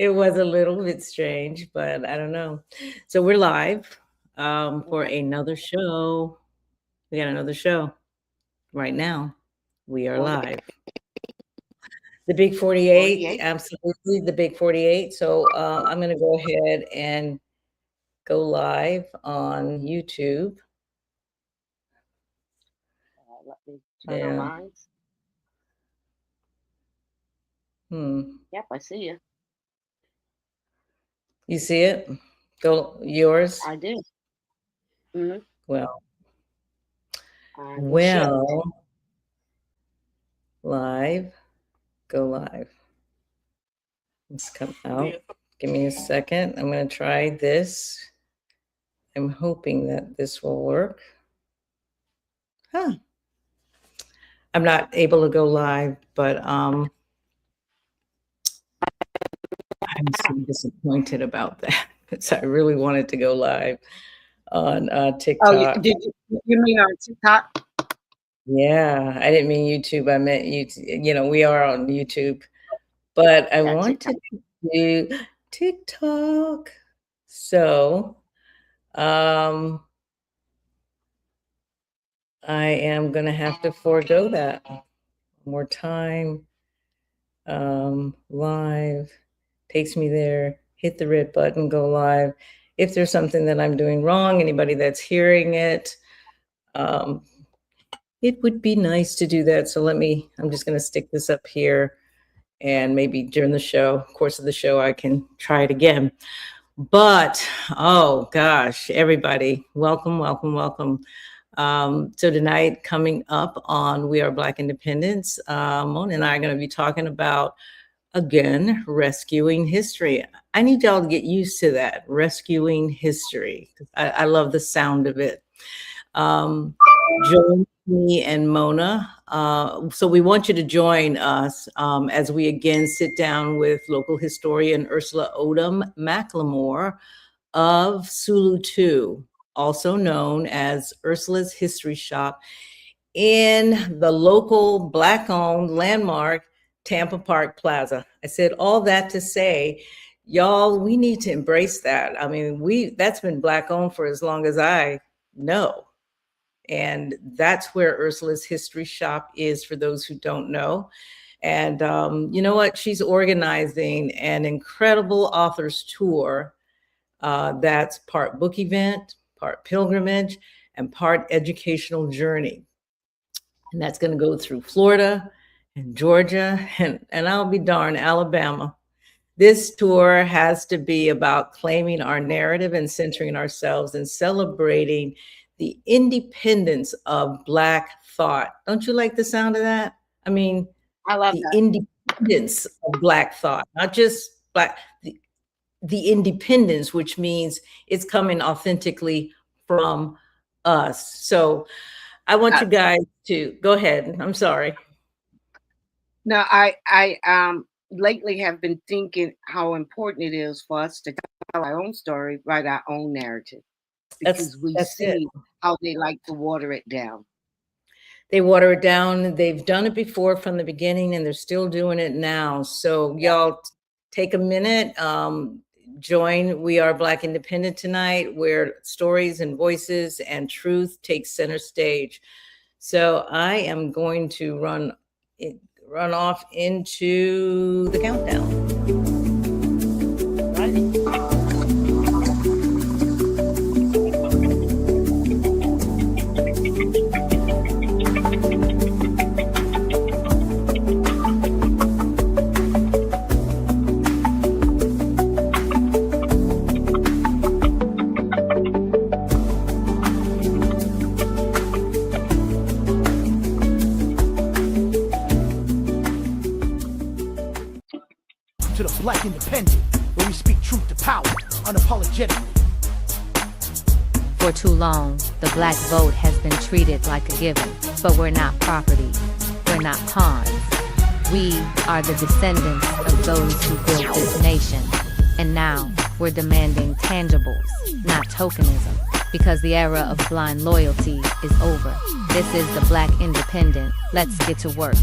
It was a little bit strange, but I don't know. So we're live for Okay. another show. We got another show right now. We are Forty live. The Big 48, 48. absolutely, the Big 48. So I'm going to go ahead and go live on YouTube. Let me turn on Yeah. mine. Hmm. Yep, I see you. You see it? Go yours. I do. Hmm. Well, I will share it. well, live. Go live. Let's come out. Give me a second. I'm going to try this. I'm hoping that this will work. Huh. I'm not able to go live, but I'm so disappointed about that because I really wanted to go live on Oh, TikTok. you mean on TikTok? Yeah, I didn't mean YouTube. I meant YouTube. We are on YouTube, but I Yeah, TikTok. wanted to do TikTok. So, um, I am gonna have to forego that. More time. Live takes me there. Hit the red button, go live. If there's something that I'm doing wrong, anybody that's hearing it, um, it would be nice to do that. So I'm just going to stick this up here, and maybe during the course of the show, I can try it again. But, oh gosh, everybody, welcome, welcome, welcome. So tonight, coming up on We Are Black Independence, Mona and I are going to be talking about, again, rescuing history. I need y'all to get used to that, rescuing history. I love the sound of it. Join me and Mona. So we want you to join us as we again sit down with local historian Ursula Odom McLemore of Sulu 2, also known as Ursula's History Shop, in the local Black-owned landmark Tampa Park Plaza. I said all that to say, y'all, we need to embrace that. I mean, that's been Black-owned for as long as I know. And that's where Ursula's History Shop is, for those who don't know. And you know what? She's organizing an incredible authors tour that's part book event, part pilgrimage, and part educational journey. And that's going to go through Florida and Georgia and I'll be darned, Alabama. This tour has to be about claiming our narrative and centering ourselves and celebrating the independence of Black thought. Don't you like the sound of that? I mean, I love the that. independence of Black thought, not just Black, the independence, which means it's coming authentically from us. So I want Uh, you guys to go ahead. I'm sorry. now, I lately have been thinking how important it is for us to tell our own story, write our own narrative, That's because we that's it. see how they like to water it down. They water it down. They've done it before from the beginning, and they're still doing it now. So Yeah. y'all take a minute. Join We Are Black Independent tonight, where stories and voices and truth take center stage. So I am going to run off into the countdown. To the Black Independent, where we speak truth to power, unapologetically. For too long, the Black vote has been treated like a given, but we're not property. We're not pawns. We are the descendants of those who built this nation. And now, we're demanding tangibles, not tokenism, because the era of blind loyalty is over. This is the Black Independent. Let's get to work.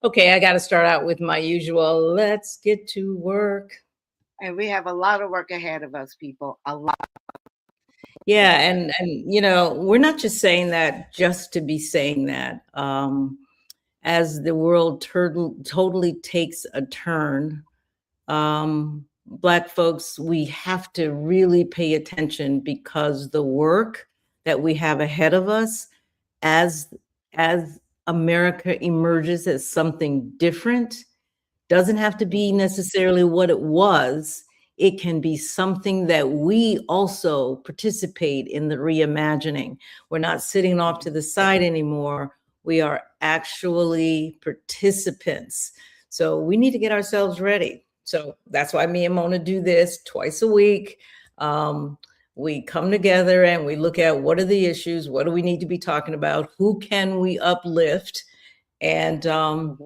Okay, I got to start out with my usual, let's get to work. And we have a lot of work ahead of us, people. A lot. Yeah, and we're not just saying that just to be saying that. As the world totally takes a turn, Black folks, we have to really pay attention, because the work that we have ahead of us as America emerges as something different doesn't have to be necessarily what it was. It can be something that we also participate in the reimagining. We're not sitting off to the side anymore. We are actually participants. So we need to get ourselves ready. So that's why me and Mona do this twice a week. We come together and we look at what are the issues, what do we need to be talking about, who can we uplift, and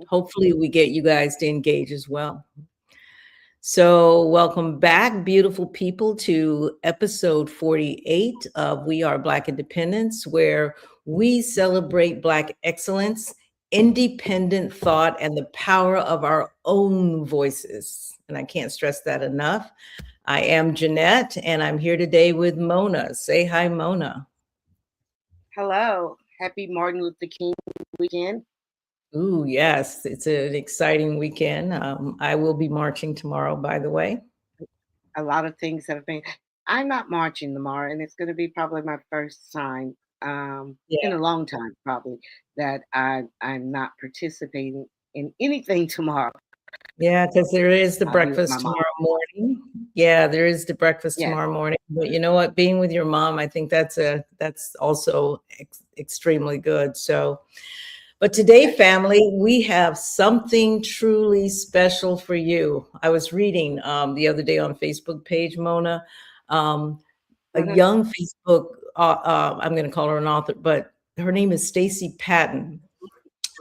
hopefully we get you guys to engage as well. So welcome back, beautiful people, to episode 48 of We Are Black Independence, where we celebrate Black excellence, independent thought, and the power of our own voices. And I can't stress that enough. I am Jeanette, and I'm here today with Mona. Say hi, Mona. Hello. Happy Martin Luther King weekend. Ooh, yes, it's an exciting weekend. I will be marching tomorrow, by the way. A lot of things have been. I'm not marching tomorrow, and it's going to be probably my first time in Yeah, a long time, probably, that I'm not participating in anything tomorrow. yeah, because there is the I'll be with my breakfast mom. tomorrow morning. Yeah, there is the breakfast Yes. tomorrow morning. But you know what? Being with your mom, I think that's also extremely good. So, but today, family, we have something truly special for you. I was reading the other day on Facebook page, Mona, a Mhm. young Facebook, I'm going to call her an author, but her name is Stacy Patton,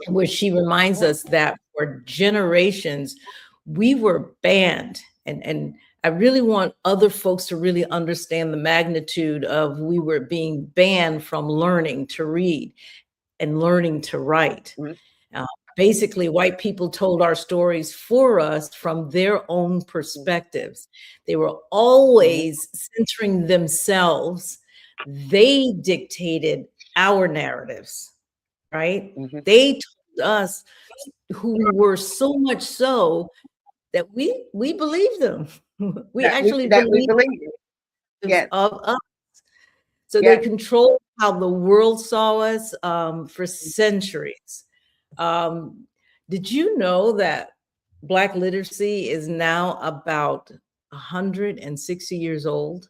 where she reminds us that for generations, we were banned. And I really want other folks to really understand the magnitude of we were being banned from learning to read and learning to write. Mhm. Uh, Basically, white people told our stories for us from their own perspectives. They were always centering themselves. They dictated our narratives, right? Mhm. They told us who we were, so much so that we believed them. We actually That we believed believe it. Yes. of us. So they Yes. controlled how the world saw us for centuries. Um, did you know that Black literacy is now about 160 years old?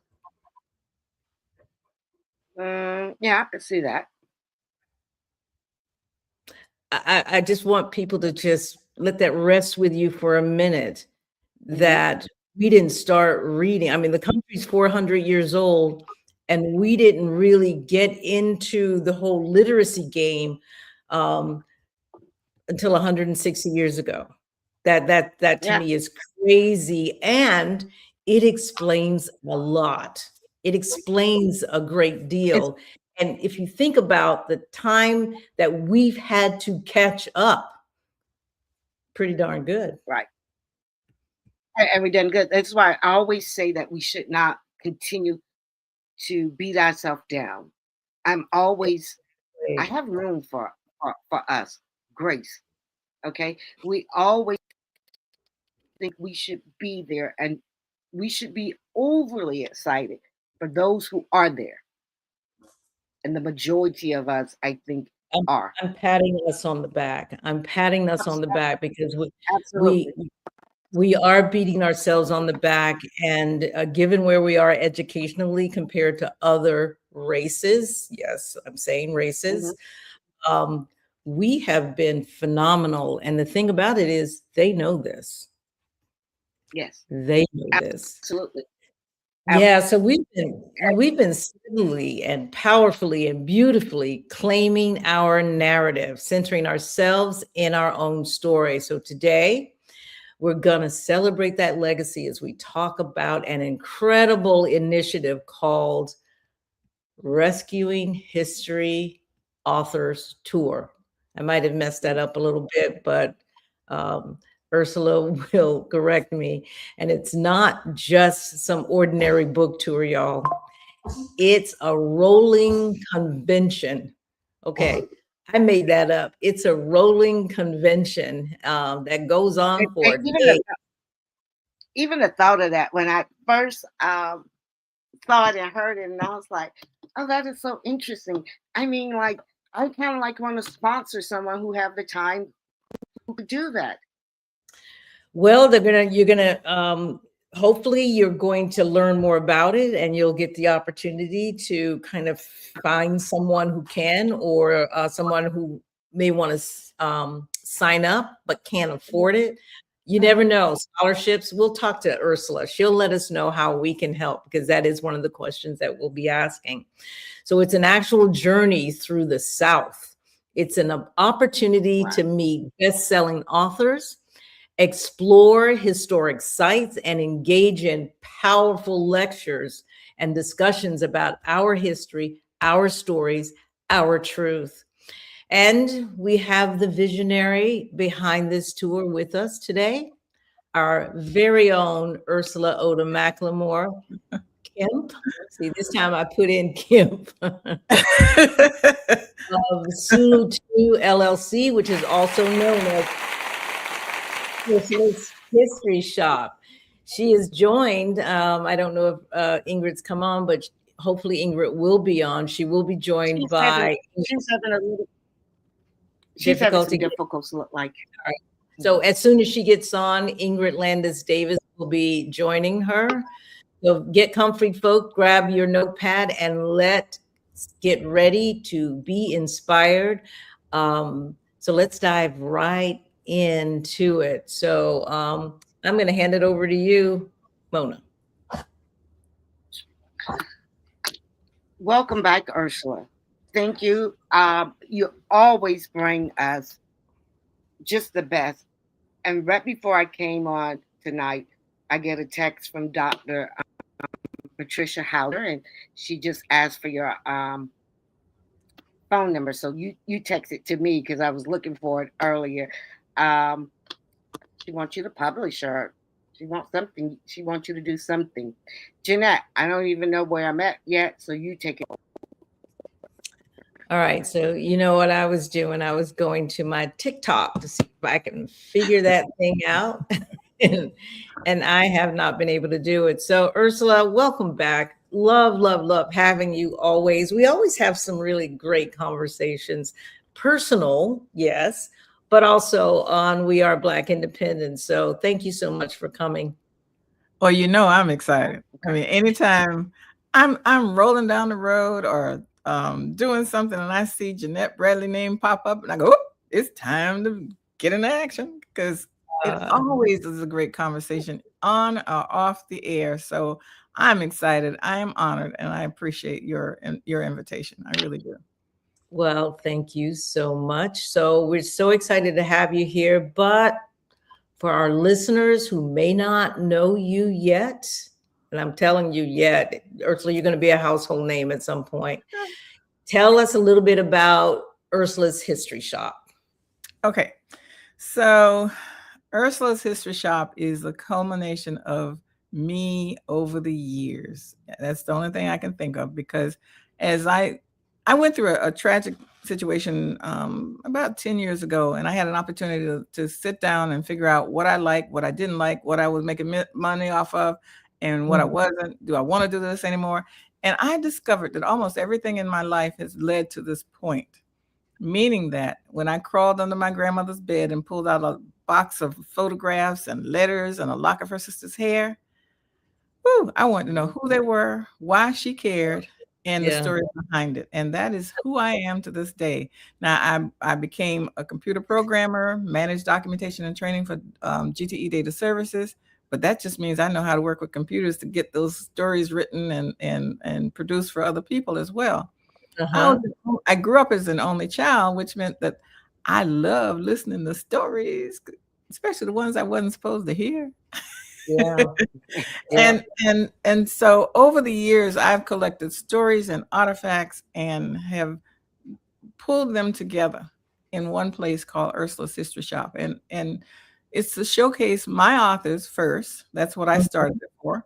Yeah, I can see that. I just want people to just let that rest with you for a minute, Mhm. that we didn't start reading. I mean, the country's 400 years old, and we didn't really get into the whole literacy game um, until 160 years ago. That to Yeah. me is crazy, and it explains a lot. It explains a great It's deal. And if you think about the time that we've had to catch up, pretty darn good. right. And we done good. That's why I always say that we should not continue to beat ourselves down. I'm always I have room for us, grace. Okay. We always think we should be there, and we should be overly excited for those who are there. And the majority of us, I think, I'm, are. I'm patting us on the back. I'm patting us on the back because we Absolutely. we are beating ourselves on the back, and given where we are educationally compared to other races, yes, I'm saying races, Mhm. um, we have been phenomenal. And the thing about it is, they know this. Yes. They know this. Absolutely. Yeah, so we've been steadily and powerfully and beautifully claiming our narrative, centering ourselves in our own story. So today, we're going to celebrate that legacy as we talk about an incredible initiative called Rescuing History Authors Tour. I might have messed that up a little bit, but Ursula will correct me. And it's not just some ordinary book tour, y'all. It's a rolling convention. Okay. I made that up. It's a rolling convention that goes on for And days. even the thought of that, when I first saw it and heard it, and I was like, oh, that is so interesting. I mean, like, I kind of like want to sponsor someone who have the time who could do that. Well, hopefully you're going to learn more about it, and you'll get the opportunity to kind of find someone who can, or someone who may want to sign up but can't afford it. You never know. Scholarships, we'll talk to Ursula. She'll let us know how we can help, because that is one of the questions that we'll be asking. So it's an actual journey through the South. It's an opportunity to meet best-selling authors, explore historic sites, and engage in powerful lectures and discussions about our history, our stories, our truth. And we have the visionary behind this tour with us today, our very own Ursula Odom McLemore. Kemp. See, this time I put in Kemp. Of Sulu 2 LLC, which is also known as Ursula's History Shop. She is joined, I don't know if Ingrid's come on, but hopefully Ingrid will be on. She will be joined by... She's having some difficulties, look like. All right. So as soon as she gets on, Ingrid Landis Davis will be joining her. So get comfy, folk, grab your notepad, and let's get ready to be inspired. So let's dive right into it. So I'm going to hand it over to you, Mona. Welcome back, Ursula. Thank you. You always bring us just the best. And right before I came on tonight, I get a text from Dr. Patricia Howler, and she just asked for your phone number. So you text it to me because I was looking for it earlier. She wants you to publish her. She wants something. She wants you to do something. Jeanette, I don't even know where I'm at yet, so you take it. All right. So you know what I was doing? I was going to my TikTok to see if I can figure that thing out. and I have not been able to do it. So Ursula, welcome back. Love, love, love having you always. We always have some really great conversations, personal, yes, but also on We Are Black Independent. So thank you so much for coming. Well, you know, I'm excited. I mean, anytime I'm rolling down the road or doing something and I see Jeanette Bradley name pop up and I go, oh, it's time to get into action, because it always is a great conversation on or off the air. So I'm excited. I am honored, and I appreciate your invitation. I really do. Well, thank you so much. So we're so excited to have you here. But for our listeners who may not know you yet, and I'm telling you yet, Ursula, you're going to be a household name at some point. Tell us a little bit about Ursula's History Shop. Okay. So Ursula's History Shop is a culmination of me over the years. That's the only thing I can think of, because as I went through a tragic situation about 10 years ago, and I had an opportunity to sit down and figure out what I liked, what I didn't like, what I was making money off of, and what I wasn't. Do I want to do this anymore? And I discovered that almost everything in my life has led to this point, meaning that when I crawled under my grandmother's bed and pulled out a box of photographs and letters and a lock of her sister's hair, I wanted to know who they were, why she cared, and the story behind it. And that is who I am to this day. Now, I became a computer programmer, managed documentation and training for GTE Data Services, but that just means I know how to work with computers to get those stories written and produced for other people as well. I grew up as an only child, which meant that I love listening to stories, especially the ones I wasn't supposed to hear. And so over the years, I've collected stories and artifacts and have pulled them together in one place called Ursula's History Shop. And it's to showcase my authors first. That's what I started it for.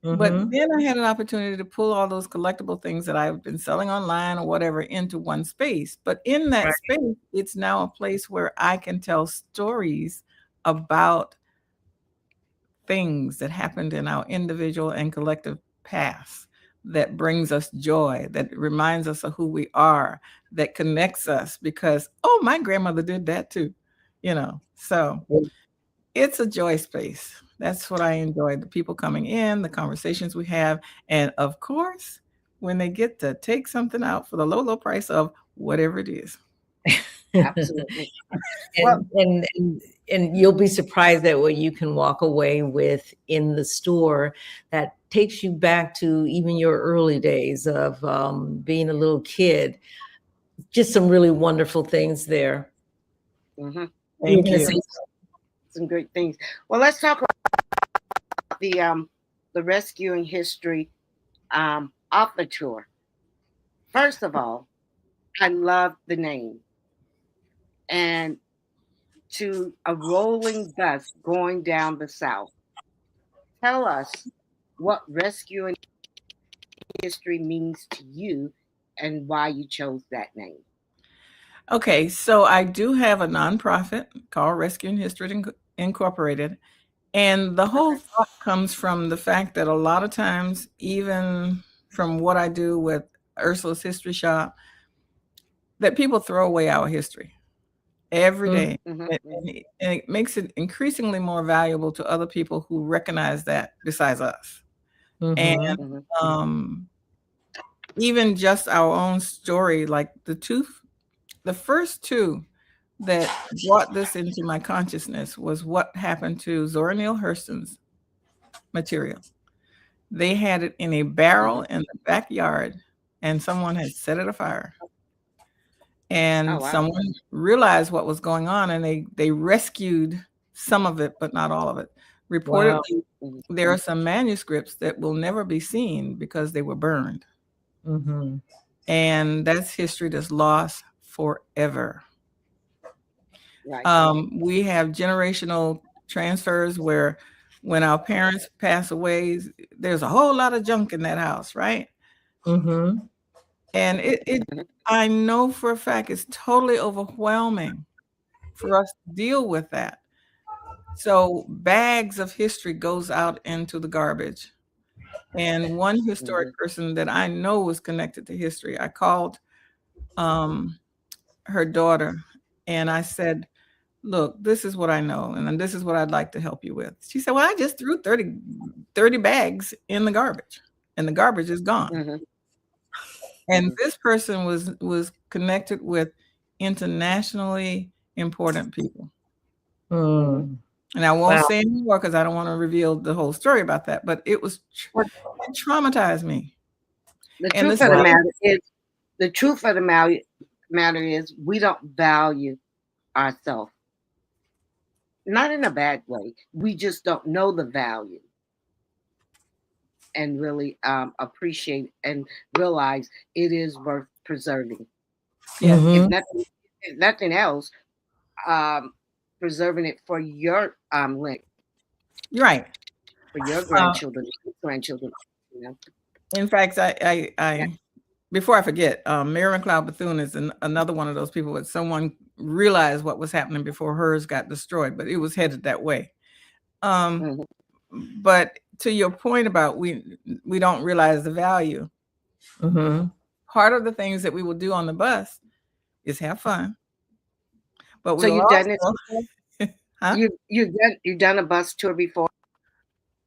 But then I had an opportunity to pull all those collectible things that I've been selling online or whatever into one space. But in that space, it's now a place where I can tell stories about things that happened in our individual and collective past that brings us joy, that reminds us of who we are, that connects us because, oh, my grandmother did that too, you know. So it's a joy space. That's what I enjoy. The people coming in, the conversations we have, and of course, when they get to take something out for the low, low price of whatever it is. Absolutely. And you'll be surprised at what you can walk away with in the store that takes you back to even your early days of being a little kid. Just some really wonderful things there. Mm-hmm. Thank you. Some great things. Well, let's talk about the Rescuing History author tour. First of all, I love the name. And to a rolling bus going down the South. Tell us what Rescuing History means to you and why you chose that name. Okay, so I do have a nonprofit called Rescuing History Incorporated. And the whole thought comes from the fact that a lot of times, even from what I do with Ursula's History Shop, that people throw away our history every day. Mm-hmm. And it makes it increasingly more valuable to other people who recognize that besides us. And even just our own story, like the first two that brought this into my consciousness was what happened to Zora Neale Hurston's material. They had it in a barrel in the backyard, and someone had set it afire. And someone realized what was going on, and they rescued some of it, but not all of it. Reportedly, there are some manuscripts that will never be seen because they were burned. And that's history that's lost forever. We have generational transfers where when our parents pass away, there's a whole lot of junk in that house, right? And I know for a fact it's totally overwhelming for us to deal with that. So bags of history goes out into the garbage. And one historic person that I know was connected to history, I called her daughter and I said, look, this is what I know, and this is what I'd like to help you with. She said, well, I just threw 30 bags in the garbage, and the garbage is gone. And this person was connected with internationally important people. And I won't say anymore because I don't want to reveal the whole story about that, but it traumatized me. The truth of the matter is we don't value ourselves. Not in a bad way. We just don't know the value and really appreciate and realize it is worth preserving. If nothing else, preserving it for your link. Right. For your grandchildren, You know? In fact, I before I forget, Mary McLeod Bethune is another one of those people that someone realized what was happening before hers got destroyed, but it was headed that way. But to your point about we don't realize the value. Part of the things that we will do on the bus is have fun. But so you've done it? Huh? You've done a bus tour before?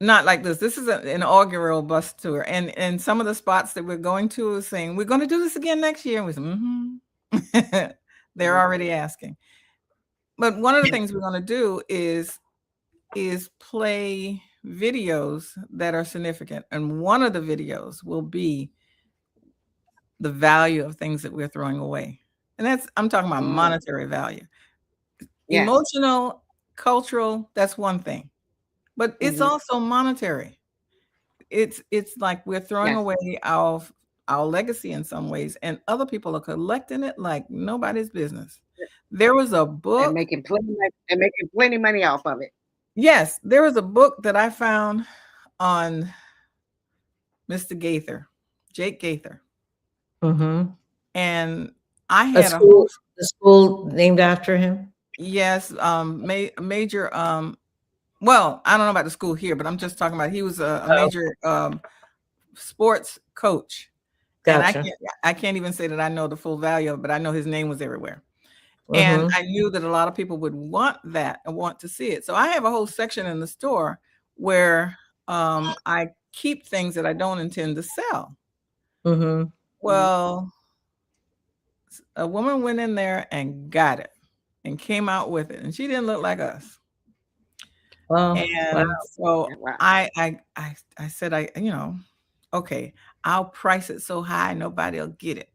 Not like this. This is an inaugural bus tour, and some of the spots that we're going to is saying we're going to do this again next year. And we said, they're already asking. But one of the things we're going to do is play videos that are significant, and one of the videos will be the value of things that we're throwing away, and I'm talking about monetary value, emotional, cultural. That's one thing. But it's also monetary. It's like we're throwing away our legacy in some ways, and other people are collecting it like nobody's business. There was a book. And making plenty money off of it. Yes, there was a book that I found on Mr. Gaither, Jake Gaither. Mm-hmm. And I A had a whole, school named after him? yes, major, well, I don't know about the school here, but I'm just talking about he was a major sports coach. Gotcha. And I can't even say that I know the full value of it, but I know his name was everywhere. And Mm-hmm. I knew that a lot of people would want that and want to see it. So I have a whole section in the store where I keep things that I don't intend to sell. Mm-hmm. Well, a woman went in there and got it and came out with it, and she didn't look like us. Well, And so Wow. I said, okay, I'll price it so high nobody'll get it.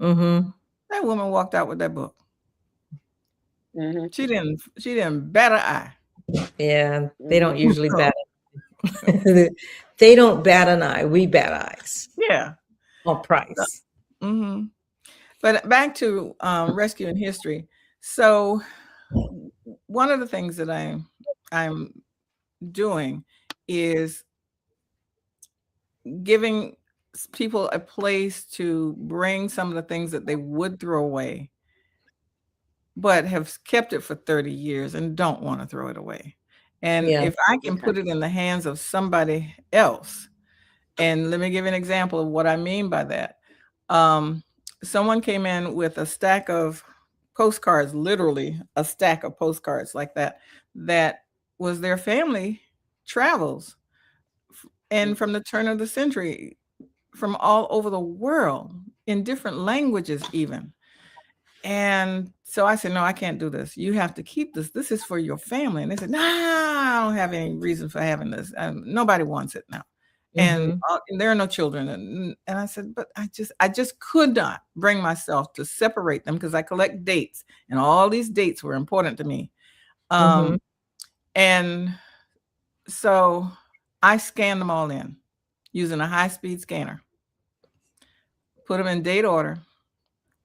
Mm-hmm. That woman walked out with that book. Mm-hmm. She didn't bat an eye. Yeah, they don't usually bat. They don't bat an eye. We bat eyes. Yeah. On price. Mm-hmm. But back to rescue in history. So one of the things that I'm doing is giving people a place to bring some of the things that they would throw away, but have kept it for 30 years and don't want to throw it away. And Yeah. if I can put it in the hands of somebody else, and let me give you an example of what I mean by that. Someone came in with a stack of postcards, literally a stack of postcards like that, that was their family travels. And from the turn of the century, from all over the world, in different languages even. And so I said, no, I can't do this. You have to keep this. This is for your family. And they said, no, I don't have any reason for having this. Nobody wants it now. And there are no children. And I said, but I just could not bring myself to separate them because I collect dates, and all these dates were important to me. And so I scanned them all in using a high-speed scanner, put them in date order,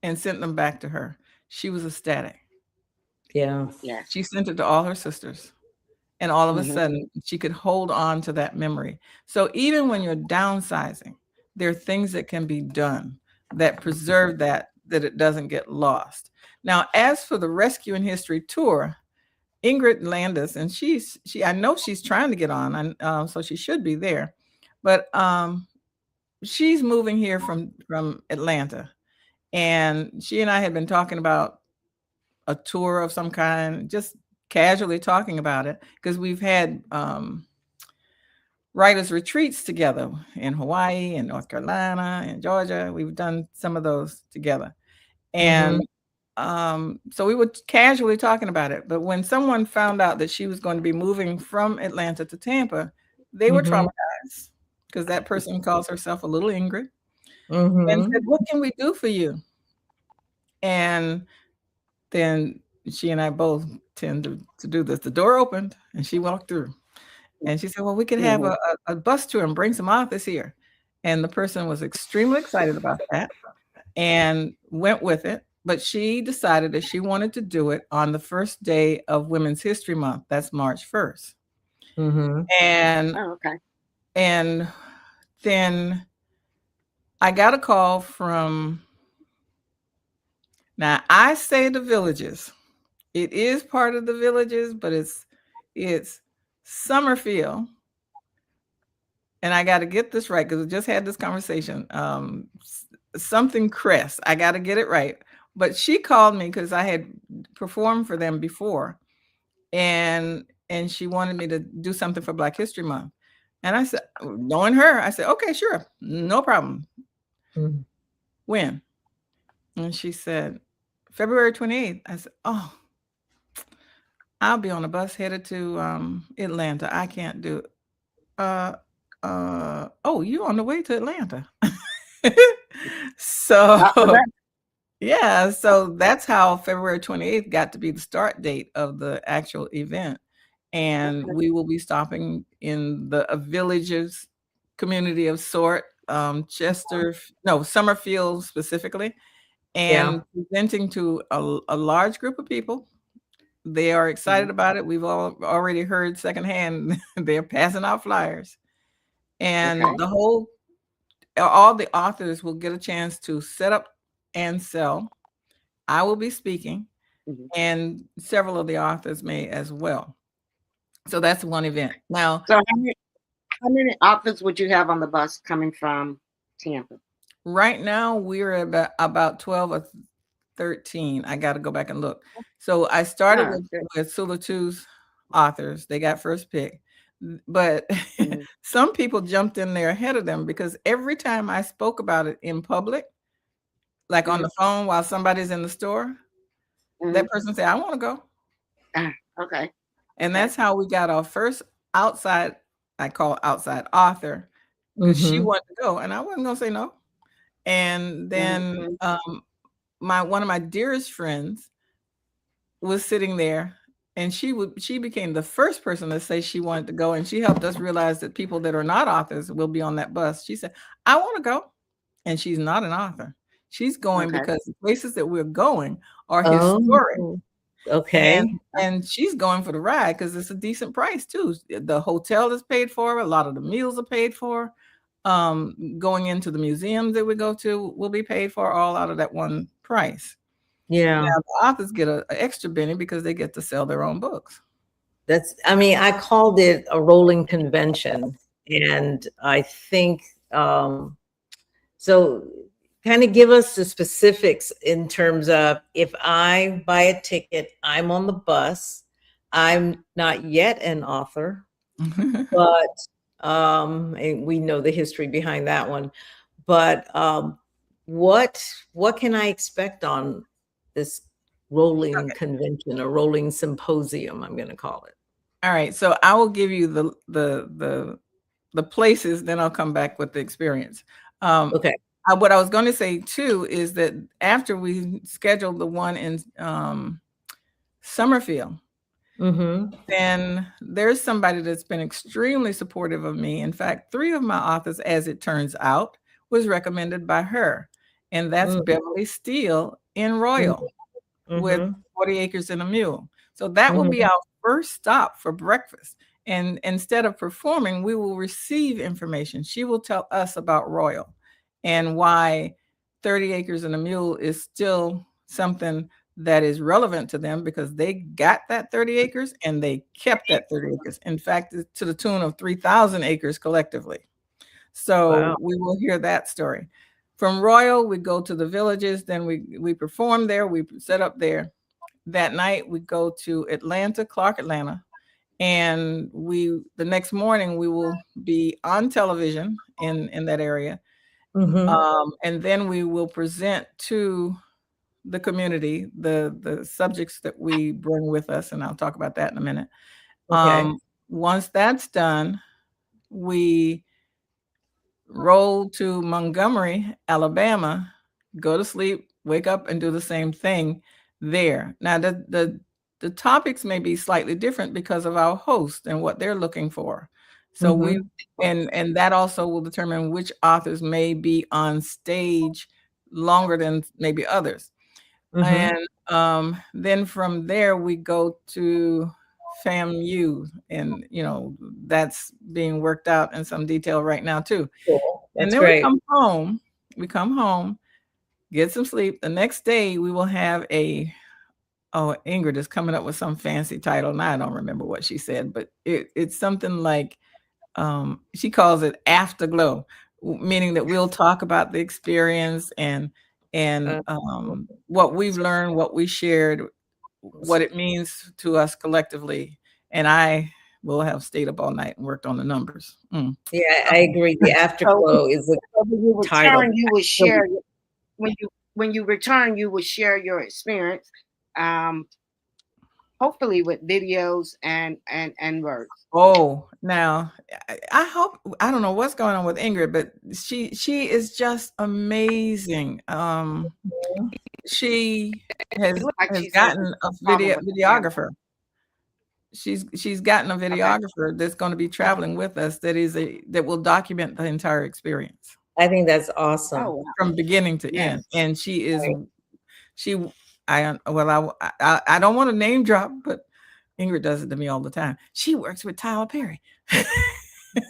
and sent them back to her. She was ecstatic. Yeah. She sent it to all her sisters. And all of a sudden, she could hold on to that memory. So even when you're downsizing, there are things that can be done that preserve that it doesn't get lost. Now, as for the Rescue in History tour, Ingrid Landis, and I know she's trying to get on, so she should be there. But she's moving here from Atlanta. And she and I had been talking about a tour of some kind, just casually talking about it, because we've had writers retreats together in Hawaii and North Carolina and Georgia. We've done some of those together. And so we were casually talking about it. But when someone found out that she was going to be moving from Atlanta to Tampa, they were traumatized, because that person calls herself a little Ingrid, and said, what can we do for you? And then she and I both tend to do this. The door opened and she walked through, and she said, well, we could have a bus tour and bring some authors here. And the person was extremely excited about that and went with it. But she decided that she wanted to do it on the first day of Women's History Month. That's March 1st. And and then I got a call from, now I say the Villages. It is part of the Villages, but it's Summerfield. And I got to get this right, because we just had this conversation. Something Crest. I got to get it right. But she called me because I had performed for them before, and she wanted me to do something for Black History Month. And I said, knowing her, I said, okay, sure, no problem. When? And she said, February 28th. I said, oh, I'll be on a bus headed to Atlanta. I can't do it. Oh, you're on the way to Atlanta. So yeah, so that's how February 28th got to be the start date of the actual event. And we will be stopping in the Villages community of sort, Summerfield specifically. and presenting to a large group of people. They are excited about it. We've already heard secondhand they're passing out flyers. And all the authors will get a chance to set up and sell. I will be speaking, and several of the authors may as well. So that's one event. Now, so how many authors would you have on the bus coming from Tampa? right now we're about 12 or 13. I got to go back and look. So I started with Sula 2's authors. They got first pick. But some people jumped in there ahead of them, because every time I spoke about it in public, like on the phone while somebody's in the store, that person said, I want to go. Okay. And that's how we got our first outside, I call outside author, because she wanted to go and I wasn't going to say no. And then one of my dearest friends was sitting there, and she became the first person to say she wanted to go, and she helped us realize that people that are not authors will be on that bus. She said, I want to go. And she's not an author. She's going because the places that we're going are historic. Okay. And she's going for the ride because it's a decent price too. The hotel is paid for. A lot of the meals are paid for. Going into the museums that we go to will be paid for, all out of that one price. Yeah. Now, the authors get an extra penny because they get to sell their own books. I called it a rolling convention, and I think, so kind of give us the specifics in terms of, if I buy a ticket, I'm on the bus. I'm not yet an author, but and we know the history behind that one. But what can I expect on this rolling convention, or rolling symposium, I'm going to call it? All right, so I will give you the places, then I'll come back with the experience. Okay. What I was going to say too is that after we scheduled the one in Summerfield, then there's somebody that's been extremely supportive of me. In fact, 3 of my authors, as it turns out, was recommended by her, and that's Beverly Steele in Royal with 40 Acres and a Mule. So that will be our first stop for breakfast. And instead of performing, we will receive information. She will tell us about Royal and why 30 Acres and a Mule is still something that is relevant to them, because they got that 30 acres and they kept that 30 acres. In fact, to the tune of 3,000 acres collectively. So we will hear that story. From Royal, we go to the villages, then we perform there, we set up there. That night we go to Atlanta, Clark, Atlanta. And the next morning we will be on television in that area. And then we will present to the community the subjects that we bring with us, and I'll talk about that in a minute. Once that's done, we roll to Montgomery, Alabama, go to sleep, wake up, and do the same thing there. Now, the topics may be slightly different because of our host and what they're looking for. So and that also will determine which authors may be on stage longer than maybe others. And then from there we go to FAMU, and that's being worked out in some detail right now too. Cool. And then we come home, get some sleep. The next day we will have Ingrid is coming up with some fancy title. Now I don't remember what she said, but it's something like, she calls it Afterglow, meaning that we'll talk about the experience and what we've learned, what we shared, what it means to us collectively. And I will have stayed up all night and worked on the numbers. Yeah, I agree. The Afterglow is a title. You would share when you return, you would share your experience, hopefully with videos and words. Oh, now I hope, I don't know what's going on with Ingrid, but she is just amazing. She has gotten a videographer. She's gotten a videographer that's going to be traveling with us that will document the entire experience. I think that's awesome. From beginning to end. And she is I don't want to name drop, but Ingrid does it to me all the time. She works with Tyler Perry.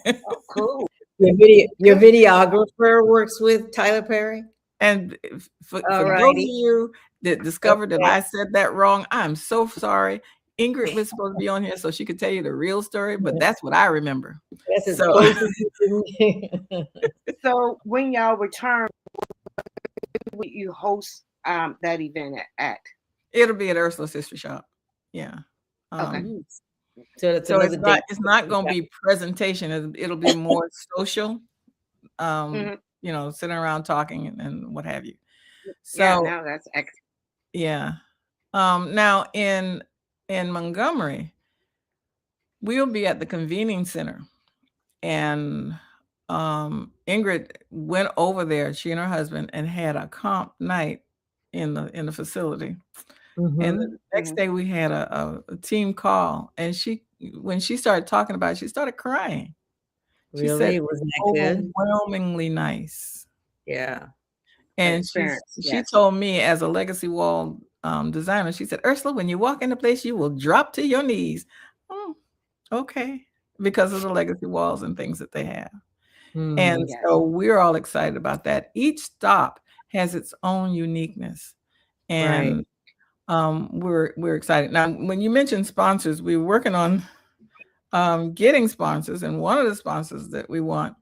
Oh, cool. Your videographer works with Tyler Perry. And for All those of righty. you that discovered that Okay. I said that wrong, I'm so sorry. Ingrid was supposed to be on here so she could tell you the real story, but that's what I remember. That's as So- close as you can. So when y'all return, will you host that event at? It'll be at Ursula's History Shop. Yeah. Okay. So that's So another date. it's not going to be presentation. It'll be more social. Mhm. You know, sitting around talking and what have you. So Yeah, now that's excellent. yeah. Now in Montgomery, we'll be at the convening center, and Ingrid went over there, she and her husband, and had a comp night in the facility. And the next day we had a team call, and when she started talking about it, she started crying. She said, Really? Wasn't that good? overwhelmingly nice. Yeah. And Experience, she yes. told me, as a legacy wall designer, she said, Ursula, when you walk into place, you will drop to your knees. Oh, okay. Because of the legacy walls and things that they have. And Yes. so we're all excited about that. Each stop has its own uniqueness. And we're excited. Now, when you mentioned sponsors, we're working on getting sponsors. And one of the sponsors that we want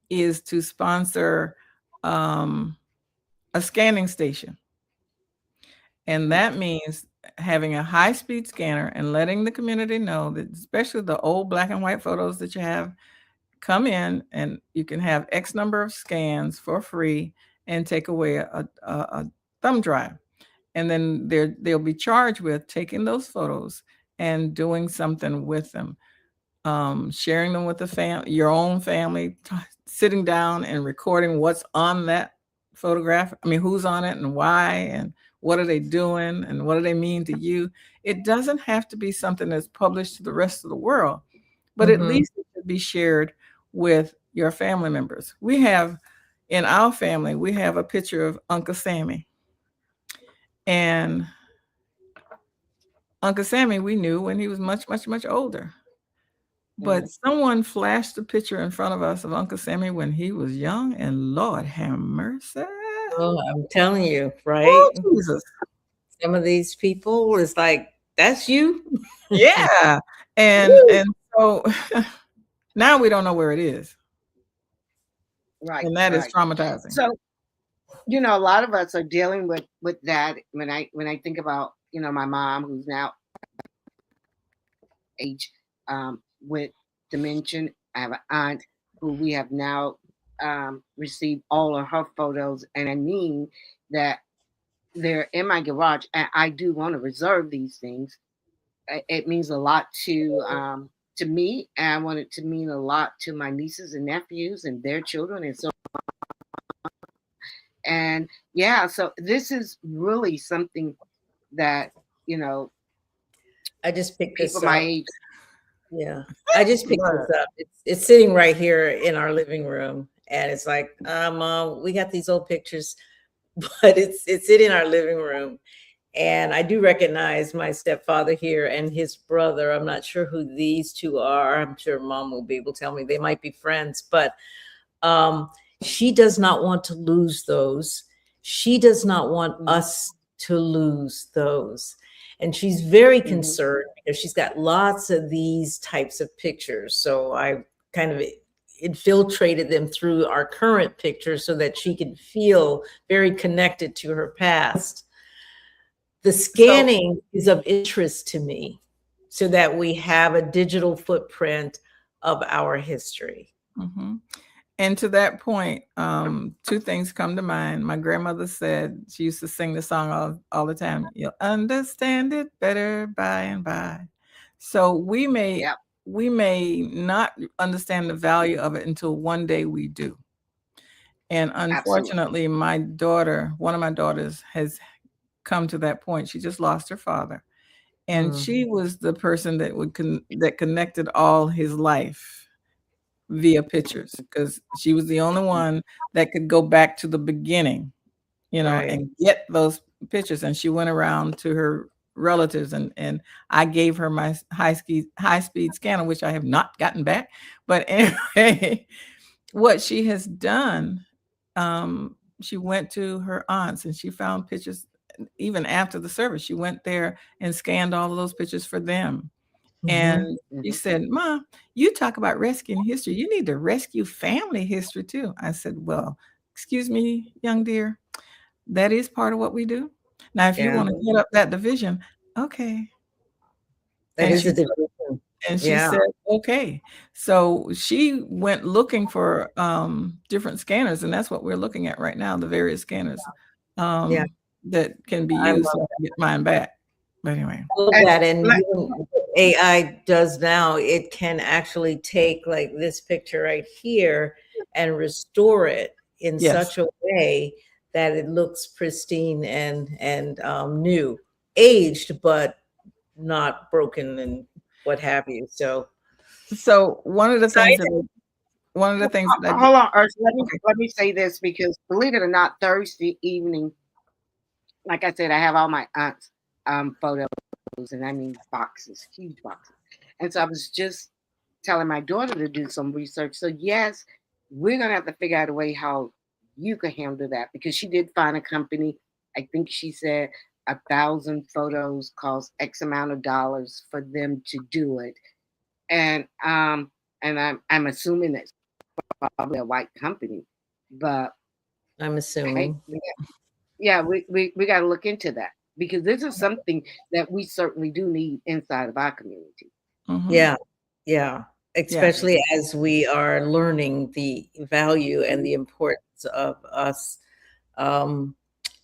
is to sponsor a scanning station. And that means having a high-speed scanner and letting the community know that, especially the old black and white photos that you have, come in and you can have X number of scans for free and take away a thumb drive. And then they'll be charged with taking those photos and doing something with them, sharing them with your own family, sitting down and recording what's on that photograph. I mean, who's on it and why, and what are they doing, and what do they mean to you? It doesn't have to be something that's published to the rest of the world, but at least it should be shared with your family members. In our family, we have a picture of Uncle Sammy. And Uncle Sammy, we knew when he was much, much, much older. But someone flashed a picture in front of us of Uncle Sammy when he was young, and Lord have mercy. Oh, I'm telling you, right? Oh, Jesus. Some of these people, it's like, that's you? Yeah. And so now we don't know where it is. Right. And that is traumatizing. So, a lot of us are dealing with that. When I think about, my mom, who's now age with dementia. I have an aunt who we have now received all of her photos, and I mean that they're in my garage, and I do want to reserve these things. It means a lot to me, and I want it to mean a lot to my nieces and nephews and their children, and so on. And yeah, so this is really something that I just picked this people up. my age. Yeah, I just picked this up. It's sitting right here in our living room, and it's like, Mom, we got these old pictures, but it's in our living room, and I do recognize my stepfather here and his brother. I'm not sure who these two are. I'm sure Mom will be able to tell me. They might be friends, but she does not want to lose those. She does not want us to lose those. And she's very concerned because she's got lots of these types of pictures. So I kind of infiltrated them through our current pictures so that she can feel very connected to her past. The scanning is of interest to me so that we have a digital footprint of our history. And to that point, two things come to mind. My grandmother said, she used to sing the song all the time, you'll understand it better by and by. So we may not understand the value of it until one day we do. And unfortunately, one of my daughters has come to that point. She just lost her father. And she was the person that connected all his life via pictures, because she was the only one that could go back to the beginning, and get those pictures, and she went around to her relatives, and I gave her my high speed scanner, which I have not gotten back. But anyway, what she has done, she went to her aunts and she found pictures even after the service. She went there and scanned all of those pictures for them. And she said, "Ma, you talk about rescuing history. You need to rescue family history too." I said, "Well, excuse me, young dear, that is part of what we do. Now, if you want to head up that division, okay." That And is she a division. and she Yeah. said, "Okay." So she went looking for different scanners, and that's what we're looking at right now, the various scanners Yeah. that can be I used love so I can get mine back. But anyway. love And that. And like, even what AI does now, it can actually take like this picture right here and restore it in Yes. such a way that it looks pristine and new, aged, but not broken and what have you. So So one of the things that exciting. I did. hold on, Ursula. Okay. Let me say this, because believe it or not, Thursday evening, like I said, I have all my aunt's photos, and I mean boxes, huge boxes. And so I was just telling my daughter to do some research. So yes, we're gonna have to figure out a way how you can handle that, because she did find a company. I think she said 1,000 photos cost X amount of dollars for them to do it. And I'm assuming it's probably a white company, but I'm hey, assuming. yeah, we got to look into that, because this is something that we certainly do need inside of our community. Mhm. Yeah. Yeah. Yeah. Especially as we are learning the value and the importance of us um,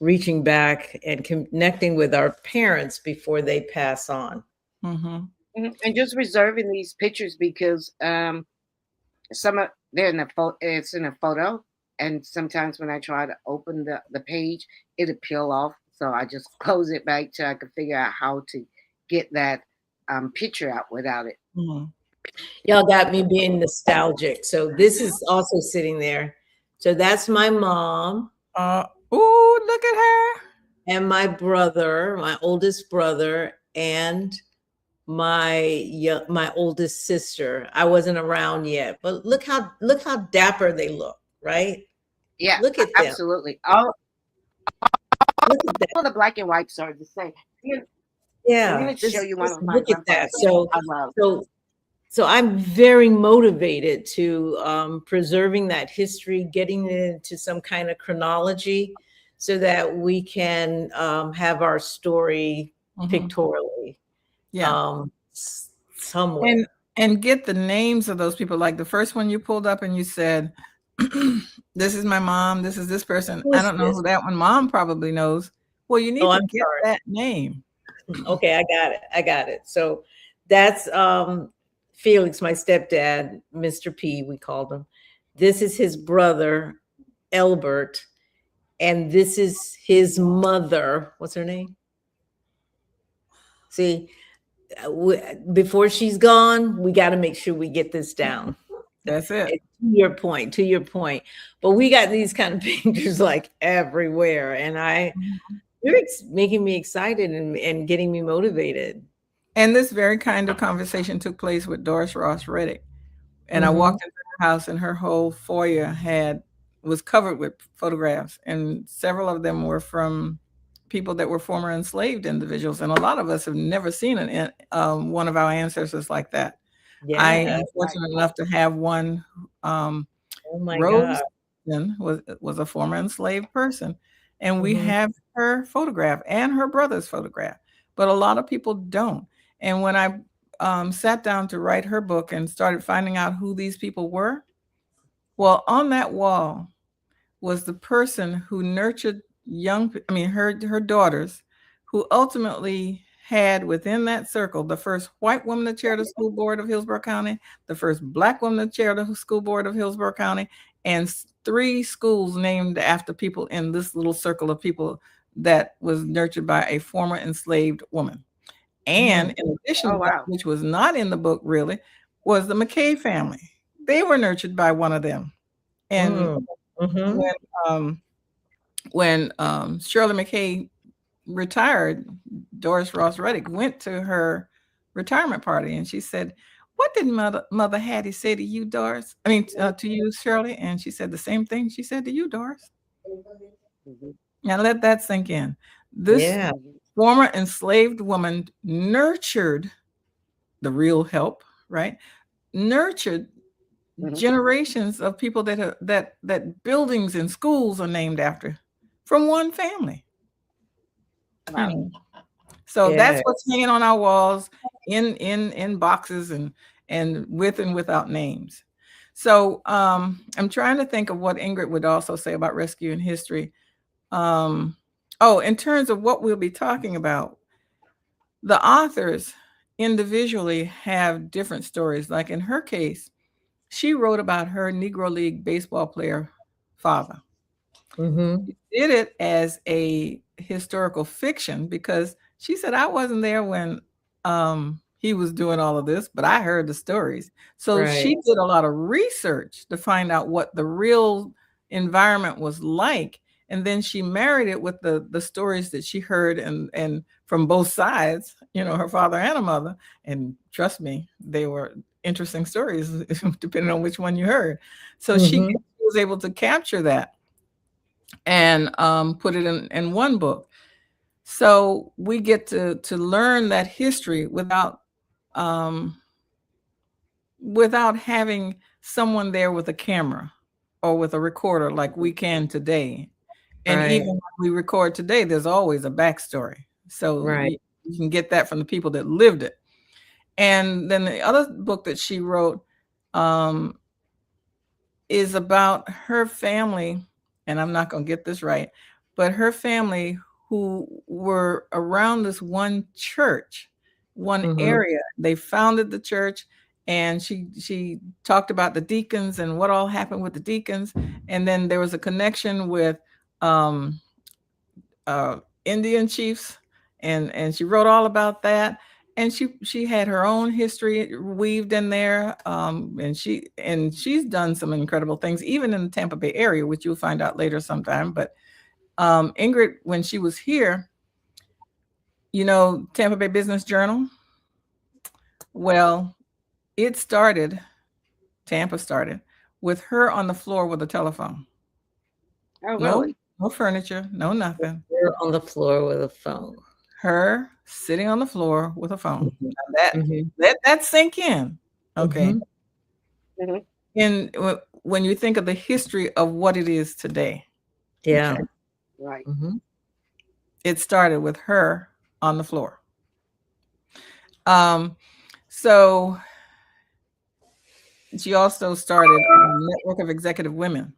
reaching back and connecting with our parents before they pass on. Mhm. And just reserving these pictures, because some of they're in it's in a photo, and sometimes when I try to open the page, it'll peel off. So I just close it back till I can figure out how to get that picture out without it. Mhm. Y'all got me being nostalgic. So this is also sitting there. So that's my mom Ooh, look at her. and my brother, my oldest brother, and my oldest sister. I wasn't around yet, but look how dapper they look, right? Yeah, Look at them. absolutely. All Look at that. all the black and whites are the same. Here, let me Yeah, show you one just of my look at that. grandfather's pictures. I love. So I'm very motivated to preserving that history, getting it into some kind of chronology, so that we can have our story Mhm. pictorially Yeah. somewhere. And get the names of those people. Like the first one you pulled up and you said, "This is my mom. This is this person." Who I is don't know this? who that one. Mom probably knows. Well, you need Oh, to I'm get sorry. that name. Okay, I got it. So that's Felix, my stepdad, Mr. P, we called him. This is his brother, Elbert, and this is his mother. What's her name? See, before she's gone, we got to make sure we get this down. That's it. To your point. But we got these kind of pictures like everywhere, and you're making me excited and getting me motivated. And this very kind of conversation took place with Doris Ross Reddick. And I Mhm. walked into her house, and her whole foyer was covered with photographs, and several of them were from people that were former enslaved individuals. And a lot of us have never seen one of our ancestors like that. I Yeah. am fortunate enough to have one. Oh my Rose God. was a former enslaved person, and we Mhm. have her photograph and her brother's photograph, but a lot of people don't. And when I sat down to write her book and started finding out who these people were, well, on that wall was the person who nurtured her daughters, who ultimately had within that circle the first white woman to chair the school board of Hillsborough County, the first black woman to chair the school board of Hillsborough County, and 3 schools named after people in this little circle of people that was nurtured by a former enslaved woman. And in addition Oh to that, wow. which was not in the book really, was the McKay family. They were nurtured by one of them. And Mhm. when Shirley McKay retired, Doris Ross Reddick, went to her retirement party, and she said, "What did Mother Hattie say to you, Doris? I mean, to you, Shirley?" And she said the same thing she said to you, Doris. Mhm. Now let that sink in. This Yeah. former enslaved woman nurtured the real help, right? Nurtured Mhm. generations of people that buildings and schools are named after from one family. You Wow. know, so that's Yeah. what's hanging on our walls in boxes and with and without names. So I'm trying to think of what Ingrid would also say about rescue in history. Oh, in terms of what we'll be talking about, the authors individually have different stories. Like in her case, she wrote about her Negro League baseball player father. Mm-hmm. She did it as a historical fiction because she said, I wasn't there when he was doing all of this, but I heard the stories. So Right. she did a lot of research to find out what the real environment was like. And then she married it with the stories that she heard and from both sides, you know, her father and her mother. And trust me, they were interesting stories depending on which one you heard. So she Mm-hmm. was able to capture that and put it in one book. So we get to learn that history um, without having someone there with a camera or with a recorder like we can today. And Right. even when we record today, there's always a backstory. So Right. you can get that from the people that lived it. And then the other book that she wrote um, is about her family, and I'm not going to get this right, but her family who were around this one church, one Mm-hmm. area. They founded the church, and she talked about the deacons and what all happened with the deacons, and then there was a connection with um, Indian chiefs, and she wrote all about that. And she had her own history weaved in there, and she's done some incredible things, even in the Tampa Bay area, which you'll find out later sometime. But Ingrid, when she was here, you know, Tampa Bay Business Journal. Well, it started. Tampa started with her on the floor with a telephone. Oh, No, really? no furniture, no nothing. You're on the floor with a phone. Her sitting on the floor with a phone. Mm-hmm. Now that Mm-hmm. that sink in. Okay. Mm-hmm. Mhm. And when you think of the history of what it is today, Yeah. okay, Right. Mm-hmm. it started with her on the floor. So she also started a network of executive women.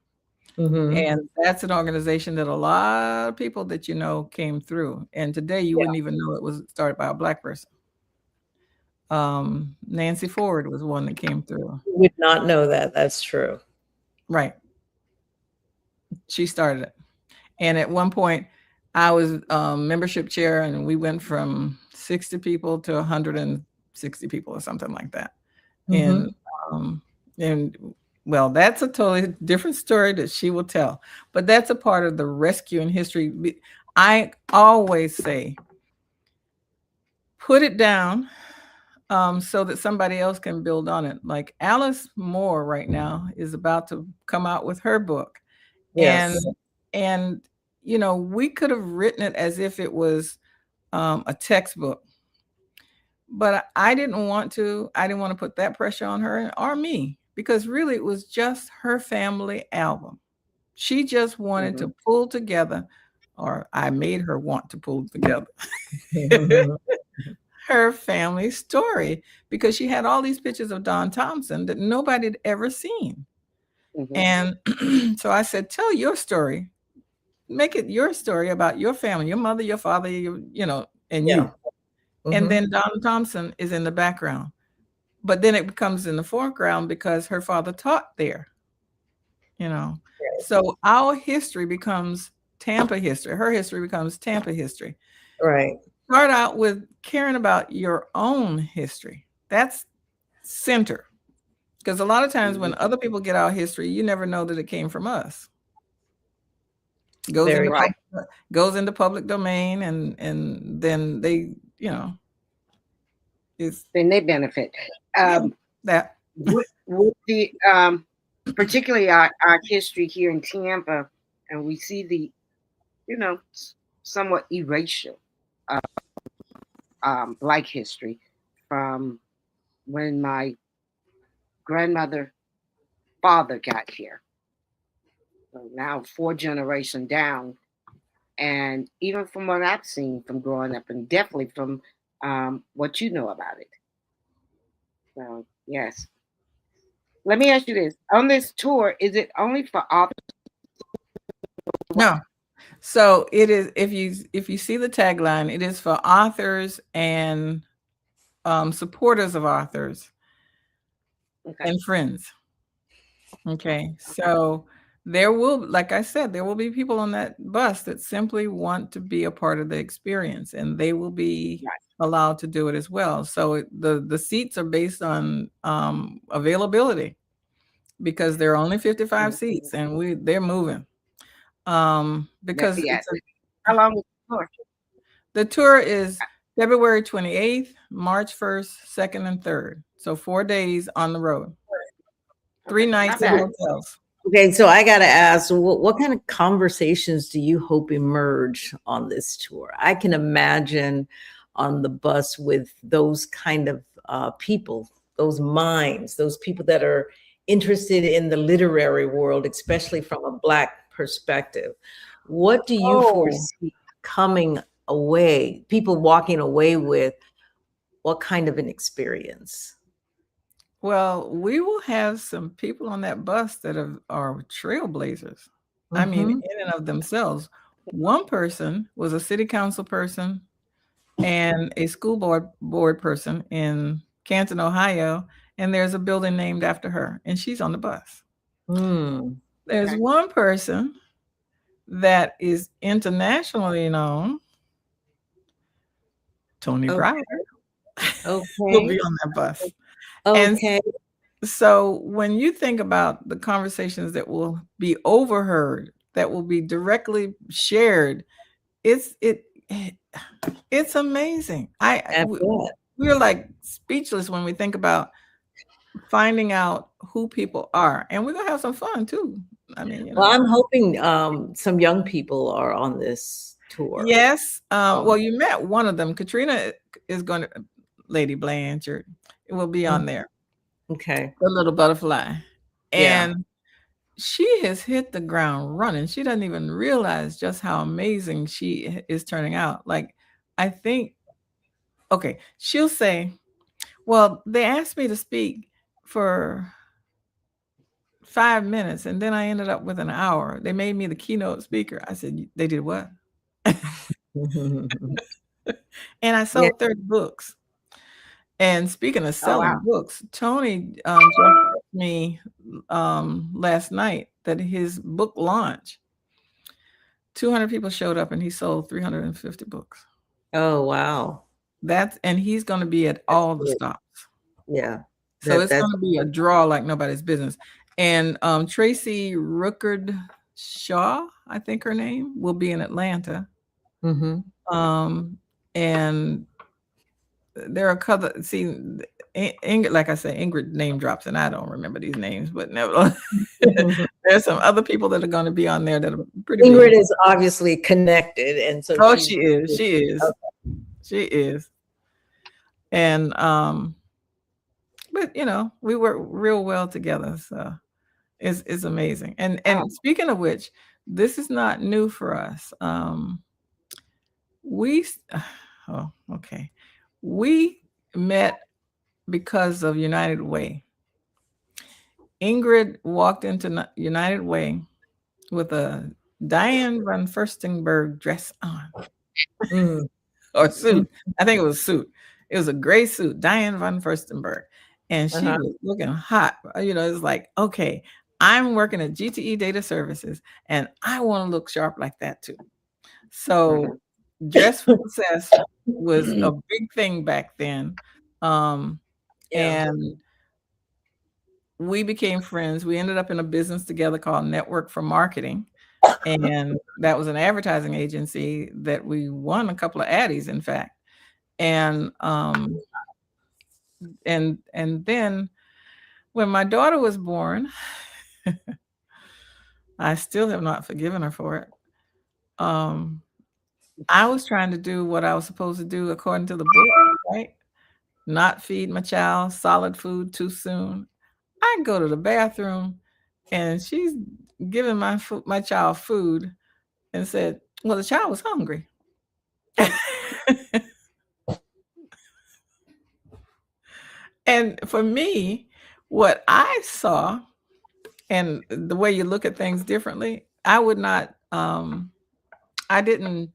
Mm-hmm. And that's an organization that a lot of people that you know came through. And today you Yeah. wouldn't even know it was started by a Black person. Nancy Ford was one that came through. You would not know that. That's true. Right. She started it. And at one point, I was membership chair, and we went from 60 people to 160 people or something like that. Mm-hmm. And well, that's a totally different story that she will tell. But that's a part of the rescue in history. I always say, put it down so that somebody else can build on it. Like Alice Moore right now is about to come out with her book. Yes. And you know, we could have written it as if it was a textbook, but I didn't want to. I didn't want to put that pressure on her or me, because really it was just her family album. She just wanted to Mhm. pull together, or I made her want to pull together Mm-hmm. her family story, because she had all these pictures of Don Thompson that nobody had ever seen. Mhm. And so I said, tell your story. Make it your story about your family, your mother, your father, you know, and Yeah. you. And Mm-hmm. then Don Thompson is in the background. But then it becomes in the foreground because her father taught there, you know. So our history becomes Tampa history. Her history becomes Tampa history. Right. Start out with caring about your own history. That's center. Because a lot of times when other people get our history, you never know that it came from us. goes Very into right. goes into public domain, and then they, you know, it's Then they benefit. yeah, Um, that. with the particularly our history here in Tampa, and we see the, you know, somewhat erasure of Black history from when my grandmother father got here. So now 4 generations down, and even from what I've seen from growing up, and definitely from what you know about it. So yes, let me ask you this: on this tour, is it only for authors? No. So it is, if you see the tagline, it is for authors and supporters of authors Okay. and friends. Okay. So there will, like I said, there will be people on that bus that simply want to be a part of the experience, and they will be Right. allowed to do it as well. So the seats are based on availability, because there are only 55 Mhm. seats, and they're moving. Because Yes. it's a, How long is the tour? the tour is February 28th, March 1st, 2nd, and 3rd. So 4 days on the road, 3 Okay, nights not in bad. hotels. Okay, so I got to ask, what kind of conversations do you hope emerge on this tour? I can imagine on the bus with those kind of people, those minds, those people that are interested in the literary world, especially from a Black perspective. What do you Oh, foresee coming away, people walking away with? What kind of an experience? well, we will have some people on that bus that are trailblazers. I mean, Mm-hmm. in and of themselves. One person was a city council person and a school board person in Canton, Ohio, and there's a building named after her, and she's on the bus. Mm. There's Okay. one person that is internationally known, Tony Okay. Browder, will Okay. be on that bus. And Okay. so when you think about the conversations that will be overheard, that will be directly shared, it's it it's amazing. I bet. We're like speechless when we think about finding out who people are, and we're gonna have some fun too. I mean, you Well, know. I'm hoping some young people are on this tour. Yes. Well, Um, you met one of them. Katrina is going to, Lady Blanchard, it will be on mm, there. okay. The little butterfly. Yeah. And she has hit the ground running. She doesn't even realize just how amazing she is turning out. Like, I think, okay, she'll say, well, they asked me to speak for 5 minutes, and then I ended up with an hour. They made me the keynote speaker. I said, they did what? And I Yeah. sold 30 books. And speaking of Oh selling wow. books, Tony just told me last night that his book launch, 200 people showed up and he sold 350 books. Oh, wow. And he's going to be at That's all the good. stops. Yeah. So it's That's going to be a draw like nobody's business. And Tracy Rookard Shaw, I think her name, will be in Atlanta. mm-hmm. And there are a couple, see, Ingrid, like I said, Ingrid name drops, and I don't remember these names, but nevertheless, there's some other people that are going to be on there that are pretty Ingrid big. is obviously connected, and so Oh, she's she is. She is. She is. And but you know, we work real well together, so it's amazing. Wow. And speaking of which, this is not new for us. We oh, okay. We met because of United Way. Ingrid walked into United Way with a Diane von Furstenberg dress on, Mm, or suit. I think it was a suit. It was a gray suit, Diane von Furstenberg. And she uh-huh. was looking hot. You know, it's like, okay, I'm working at GTE Data Services and I want to look sharp like that too. So dress for success was a big thing back then. Yeah. And we became friends. We ended up in a business together called Network for Marketing. and that was an advertising agency that we won a couple of Addies, in fact. And then when my daughter was born, I still have not forgiven her for it. I was trying to do what I was supposed to do according to the book, right? Not feed my child solid food too soon. I go to the bathroom and she's giving my child food and said, well, the child was hungry. And for me, what I saw, and the way you look at things differently, I would not, I didn't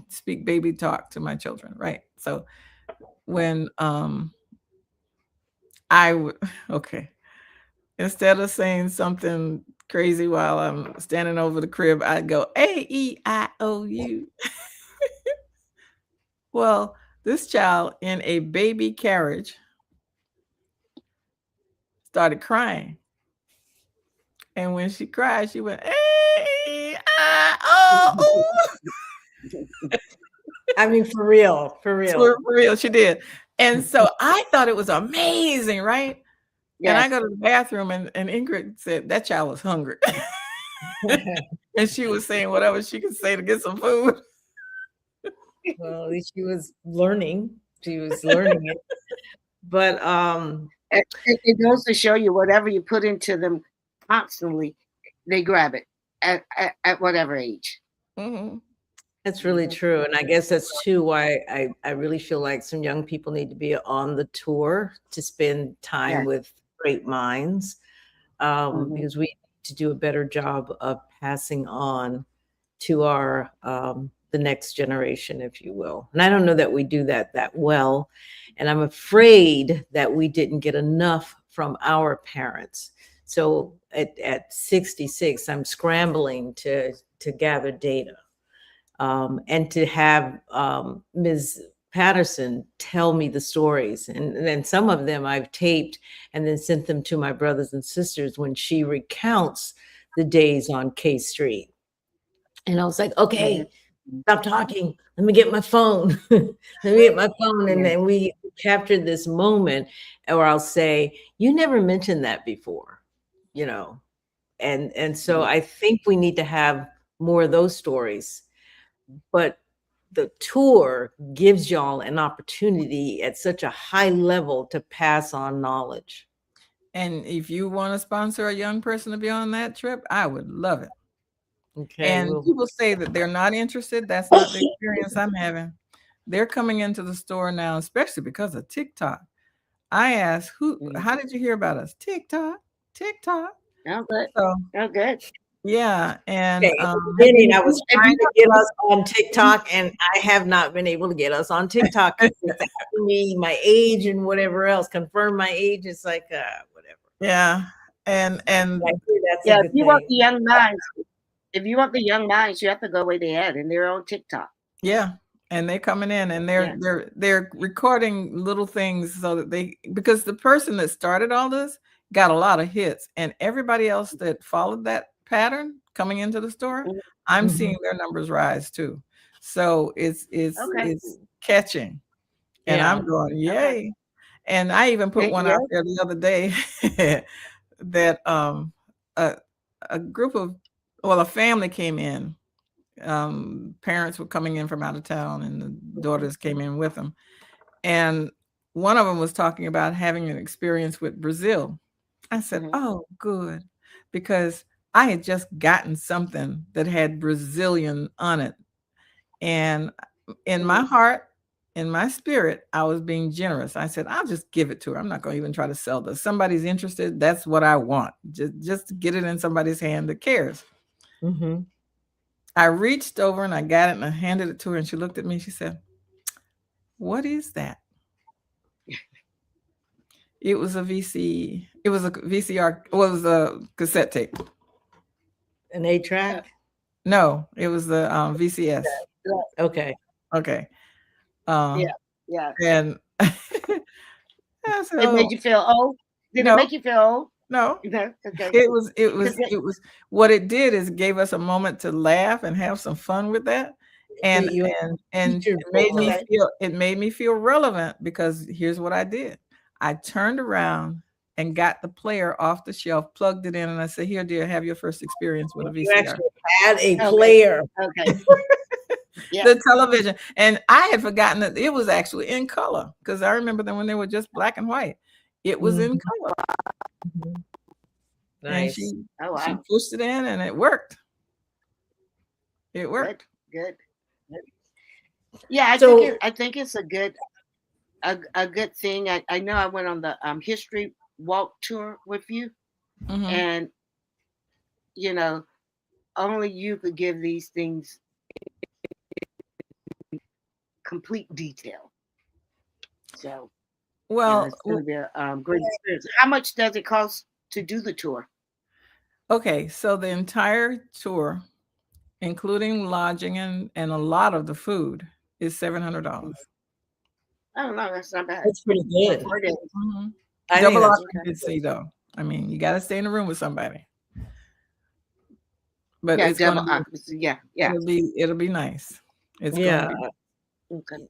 speak baby talk to my children, right? So when okay, instead of saying something crazy while I'm standing over the crib, I'd go A-E-I-O-U. Well, this child in a baby carriage started crying. And when she cried, she went, A-E-I-O-U. I mean, for real, for real. For real, she did. And so I thought it was amazing, right? Yes. And I go to the bathroom and Ingrid said, that child was hungry. And she was saying whatever she could say to get some food. Well, at least she was learning. She was learning it. But it goes to show you whatever you put into them constantly, they grab it at whatever age. Mm-hmm. That's really true. And I guess that's too why I really feel like some young people need to be on the tour to spend time with great minds, because we need to do a better job of passing on to our the next generation, if you will. And I don't know that we do that well. And I'm afraid that we didn't get enough from our parents. So at 66, I'm scrambling to gather data. And to have Ms. Patterson tell me the stories. And then some of them I've taped and then sent them to my brothers and sisters when she recounts the days on K Street. And I was like, okay, stop talking. Let me get my phone. Let me get my phone. And then we captured this moment, or I'll say, you never mentioned that before, you know? And so I think we need to have more of those stories. But the tour gives y'all an opportunity at such a high level to pass on knowledge. And if you want to sponsor a young person to be on that trip, I would love it. Okay. And people say that they're not interested. That's not the experience I'm having. They're coming into the store now, especially because of TikTok. I asked, how did you hear about us? TikTok. Oh, good. So, oh, good. Yeah. And I was trying to get us on TikTok, and I have not been able to get us on TikTok. It's asking me my age and whatever else. Confirm my age. It's like whatever. Yeah. And that's if you want the young minds, you have to go where they at, and they're on TikTok. Yeah. And they're coming in and they're recording little things so that because the person that started all this got a lot of hits, and everybody else that followed that pattern coming into the store, I'm seeing their numbers rise too. So it's catching, and I'm going, yay. Okay. And I even put one out there the other day that a family came in. Parents were coming in from out of town, and the daughters came in with them. And one of them was talking about having an experience with Brazil. I said, oh, good, because I had just gotten something that had Brazilian on it. And in my heart, in my spirit, I was being generous. I said, I'll just give it to her. I'm not going to even try to sell this. Somebody's interested. That's what I want. Just to get it in somebody's hand that cares. Mm-hmm. I reached over and I got it and I handed it to her, and she looked at me and she said, what is that? It was a VCR. It was a cassette tape. An 8-track? No, it was the VCS. Okay. Yeah. And it made you feel old? Did it make you feel old? No. No? Okay. It was what it did is gave us a moment to laugh and have some fun with that. And You and teacher Okay. it made me feel relevant because here's what I did. I turned around and got the player off the shelf, plugged it in, and I said, "Here, dear, have your first experience with a you VCR." actually had a Okay. player. Okay. Yeah. The television. And I had forgotten that it was actually in color because I remember them when they were just black and white. It was in color. Mhm. And Nice. she Oh, she wow. pushed it in and it worked. It worked. Good. Yeah, So I think it's a good thing. I know I went on the history walk tour with you, Mhm. and you know, only you could give these things complete detail. So, Well, it's going to be a great experience. How much does it cost to do the tour? okay, so the entire tour, including lodging and a lot of the food, is $700. I don't know. That's not bad that's pretty for good. 4 days. Mhm. I think Double that's Okay. occupancy though. I mean, you got to stay in the room with somebody. But Yeah, it's going to double be occupancy. Yeah. it'll be nice. It's going to yeah. be Okay.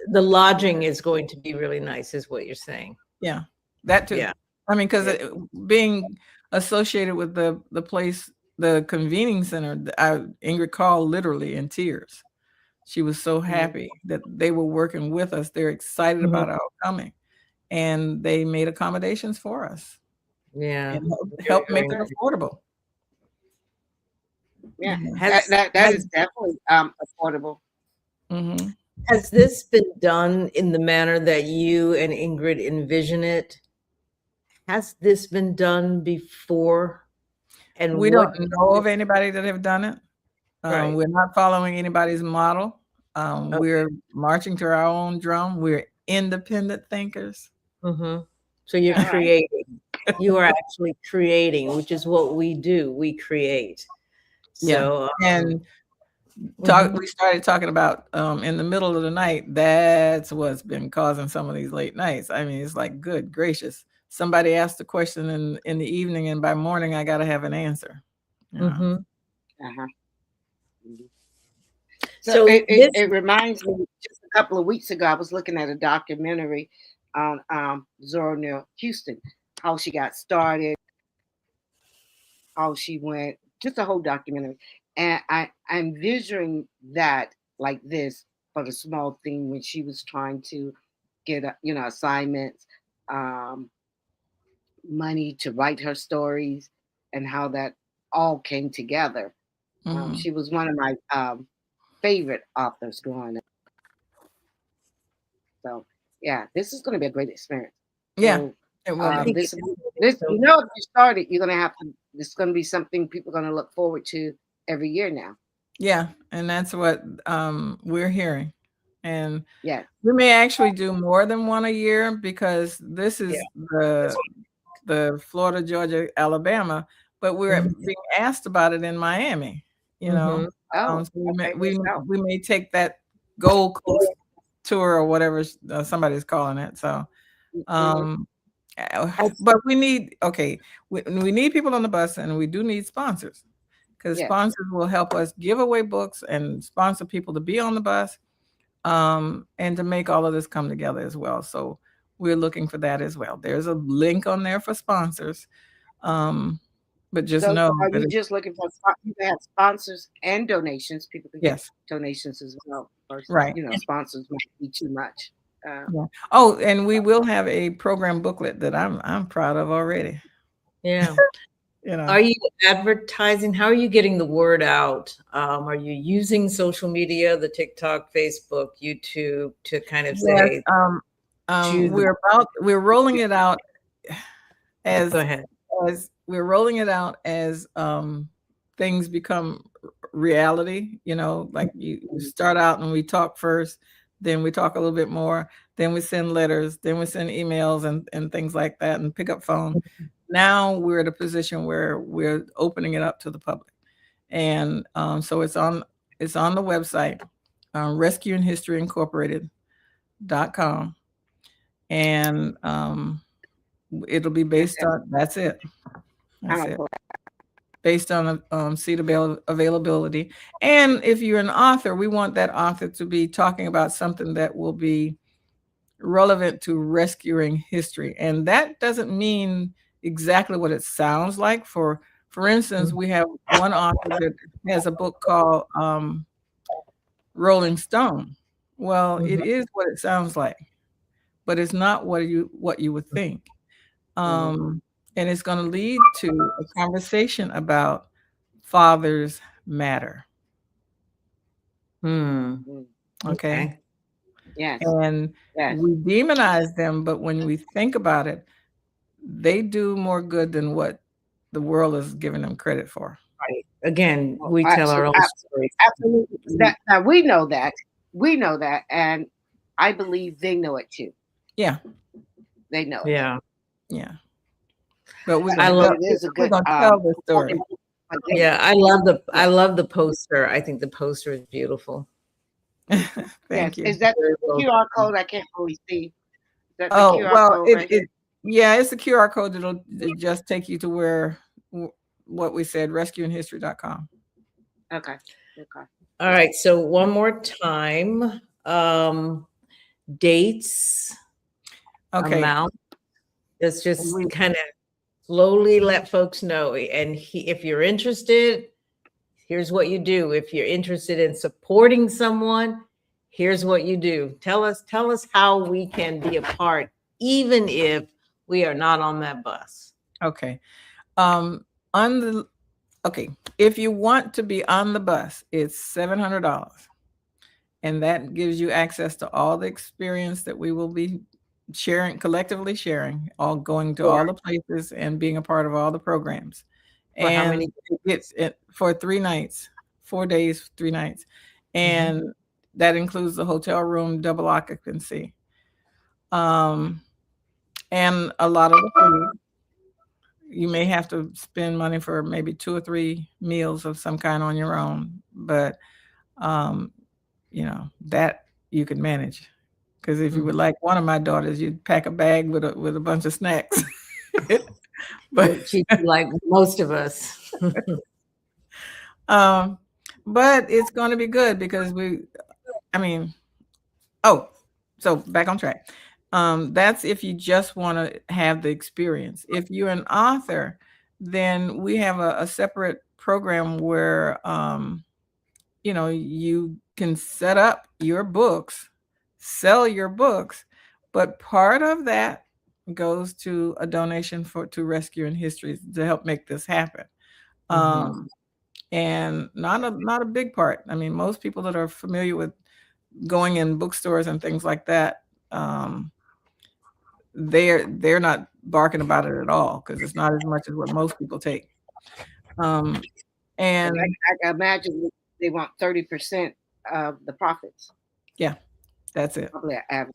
The lodging is going to be really nice, is what you're saying. yeah. That too. Yeah. I mean, cuz Yeah. being associated with the place, the convening center, Ingrid called literally in tears. She was so happy that they were working with us. They're excited Mhm. about our coming, and they made accommodations for us Yeah. and Very, helped very make it nice. affordable. Yeah. Yeah. That is definitely affordable. Mhm. Has this been done in the manner that you and Ingrid envision it? Has this been done before? And We what? don't know of anybody that have done it. Right. We're not following anybody's model. Okay. We're marching to our own drum. We're independent thinkers. Mhm. So you're All right. creating. You are actually creating, which is what we do. We create. Yeah. So, And mhm. we started talking about in the middle of the night. That's what's been causing some of these late nights. I mean, it's like, good gracious. Somebody asked a question in the evening, and by morning I gotta have an answer. You know. Mhm. Uh-huh. Mhm. So So this it reminds me, just a couple of weeks ago, I was looking at a documentary on Zora Neale Houston, how she got started, how she went, just a whole documentary. And I'm visualizing that like this, but a small thing when she was trying to get assignments, um, money to write her stories, and how that all came together. Mhm. She was one of my favorite authors growing up. So yeah, this is going to be a great experience. Yeah, So it will I be. think this it is this so you know, if you started, you're going to have to. It's going to be something people are going to look forward to every year now. Yeah, and that's what we're hearing. And Yeah. we may actually do more than one a year because this yeah. is the Florida, Georgia, Alabama, but we're Mhm. being asked about it in Miami, you know. Mhm. Oh, So we may okay. So, we may take that Gold Coast tour or whatever somebody's calling it. So mhm. um Has but we need we need people on the bus and we do need sponsors because Yes. sponsors will help us give away books and sponsor people to be on the bus and to make all of this come together as well. So we're looking for that as well. There's a link on there for sponsors, but just So know are that you just looking for you can have sponsors and donations? People can get yes, donations as well. Versus, right. sponsors might be too much. Yeah. Oh, and we will have a program booklet that I'm proud of already. yeah. You know. Are you advertising? How are you getting the word out? Are you using social media, the TikTok, Facebook, YouTube, to kind of Yes, say to the? we're rolling it out Go as ahead. we're rolling it out as things become reality, like you start out and we talk first, then we talk a little bit more, then we send letters, then we send emails and things like that and pick up phone. Now we're at a position where we're opening it up to the public. And so it's on the website, rescuinghistoryincorporated.com. And It'll be based on, that's it. That's it. Based on seat availability. And if you're an author, we want that author to be talking about something that will be relevant to rescuing history. And that doesn't mean exactly what it sounds like. For instance, we have one author that has a book called Rolling Stone. Well, it is what it sounds like, but it's not what you would think. And it's going to lead to a conversation about fathers matter. Okay. Yes. And we demonize them, but when we think about it, they do more good than what the world is giving them credit for. Right. Again, we tell our own stories. Absolutely. Now we know that. We know that. And I believe they know it too. Yeah. They know it. Yeah. Yeah. But we're I love it is a good tell the story. Yeah, I love the poster. I think the poster is beautiful. Thank you. Is that the QR code? I can't really see. Is that the Oh, QR well, code right here? yeah, it's a QR code that'll just take you to where what we said, rescuinghistory.com. Okay. All right. So one more time. Dates. Okay. Amount. Let's just kind of slowly let folks know. And if you're interested, here's what you do. If you're interested in supporting someone, here's what you do. Tell us how we can be a part, even if we are not on that bus. Okay. If you want to be on the bus, it's $700. And that gives you access to all the experience that we will be collectively sharing, all going to all the places and being a part of all the programs. For how many? It's for 3 nights, 4 days, 3 nights. And that includes the hotel room, double occupancy. And a lot of the food. You may have to spend money for maybe 2 or 3 meals of some kind on your own, but that you can manage. Because if you would like one of my daughters, you'd pack a bag with a bunch of snacks. But she'd be like most of us. But it's going to be good because so back on track. That's if you just want to have the experience. If you're an author, then we have a separate program where you can set up your books, sell your books, but part of that goes to a donation to Rescuing History to help make this happen. And not a big part. I mean, most people that are familiar with going in bookstores and things like that, they're not barking about it at all because it's not as much as what most people take. And I imagine they want 30% of the profits. Yeah, that's it. Probably average.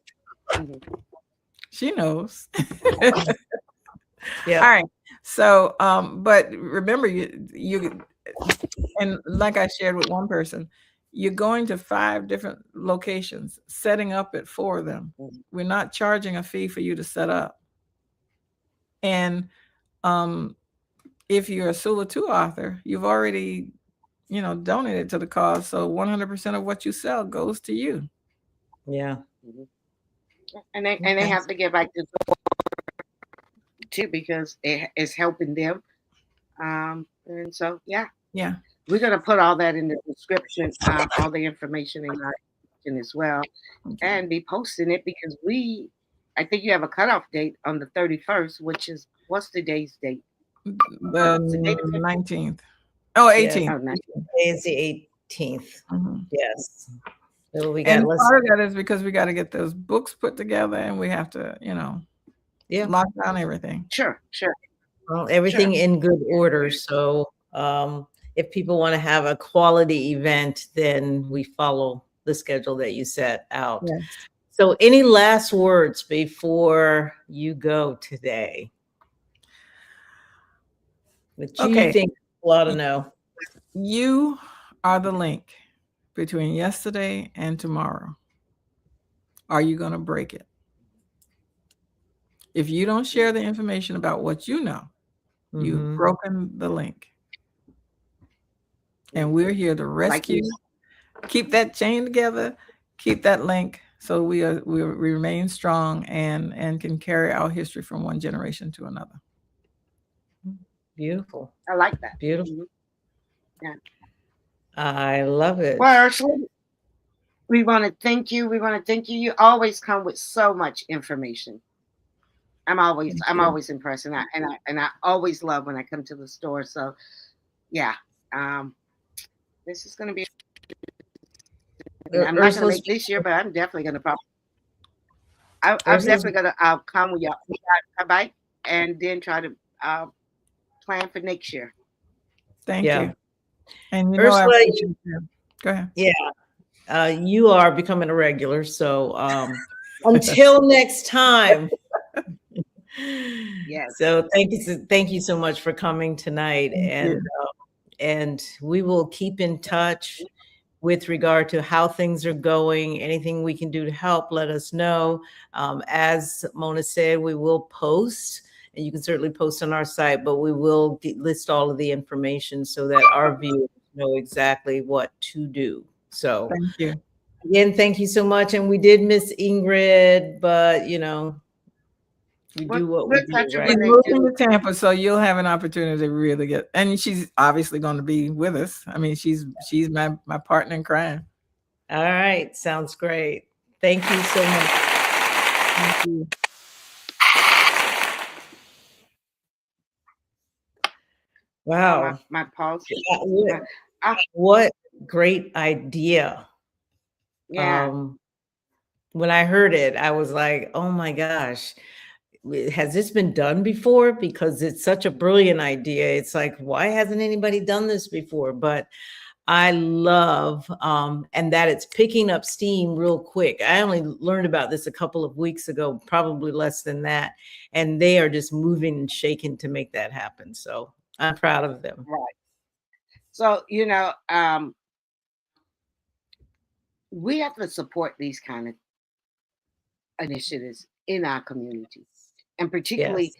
She knows. Yeah. All right. So, but remember, you and like I shared with one person, you're going to 5 different locations, setting up at 4 of them. We're not charging a fee for you to set up. And if you're a Sula 2 author, you've already, donated to the cause. So 100% of what you sell goes to you. Yeah. And they have to get back to the too because it is helping them. And so, yeah. We're going to put all that in the description, all the information in our description as well, and be posting it because I think you have a cutoff date on the 31st, which is, what's today's date? The 19th. Oh, 18th. It's the 18th. Yes. So we got and part of that is because we got to get those books put together and we have to, lock down everything. Sure. Well, everything in good order. So if people want to have a quality event, then we follow the schedule that you set out. Yes. So any last words before you go today? What you think people ought to know? You are the link between yesterday and tomorrow. Are you going to break it? If you don't share the information about what you know, you've Mhm. broken the link. And we're here to rescue, keep that chain together, keep that link, so we remain strong and can carry our history from one generation to another. Beautiful. I like that. Beautiful. Mhm. Yeah. I love it. Well, Ursula, we want to thank you. We want to thank you. You always come with so much information. I'm always impressed, and I always love when I come to the store. So, yeah, this is going to be. I'm not going to make this year, but I'm definitely going to probably. I'm definitely going to come with y'all a bite, and then try to plan for next year. Thank you. And Ursula, go ahead. Yeah, you are becoming a regular. So until next time. Yes. So thank you so much for coming tonight, and we will keep in touch with regard to how things are going. Anything we can do to help, let us know. As Mona said, we will post, and you can certainly post on our site, but we will list all of the information so that our viewers know exactly what to do. So thank you. Again, thank you so much. And we did miss Ingrid, but we do what we do, right? She's moving to Tampa, so you'll have an opportunity to really get. And she's obviously going to be with us. I mean, she's my partner in crime. All right, sounds great. Thank you so much. Thank you. Wow, my pulse. What great idea! Yeah. When I heard it, I was like, "Oh my gosh." Has this been done before? Because it's such a brilliant idea. It's like, why hasn't anybody done this before? But I love and that it's picking up steam real quick. I only learned about this a couple of weeks ago, probably less than that. And they are just moving and shaking to make that happen. So I'm proud of them. Right. So, we have to support these kind of initiatives in our community. And particularly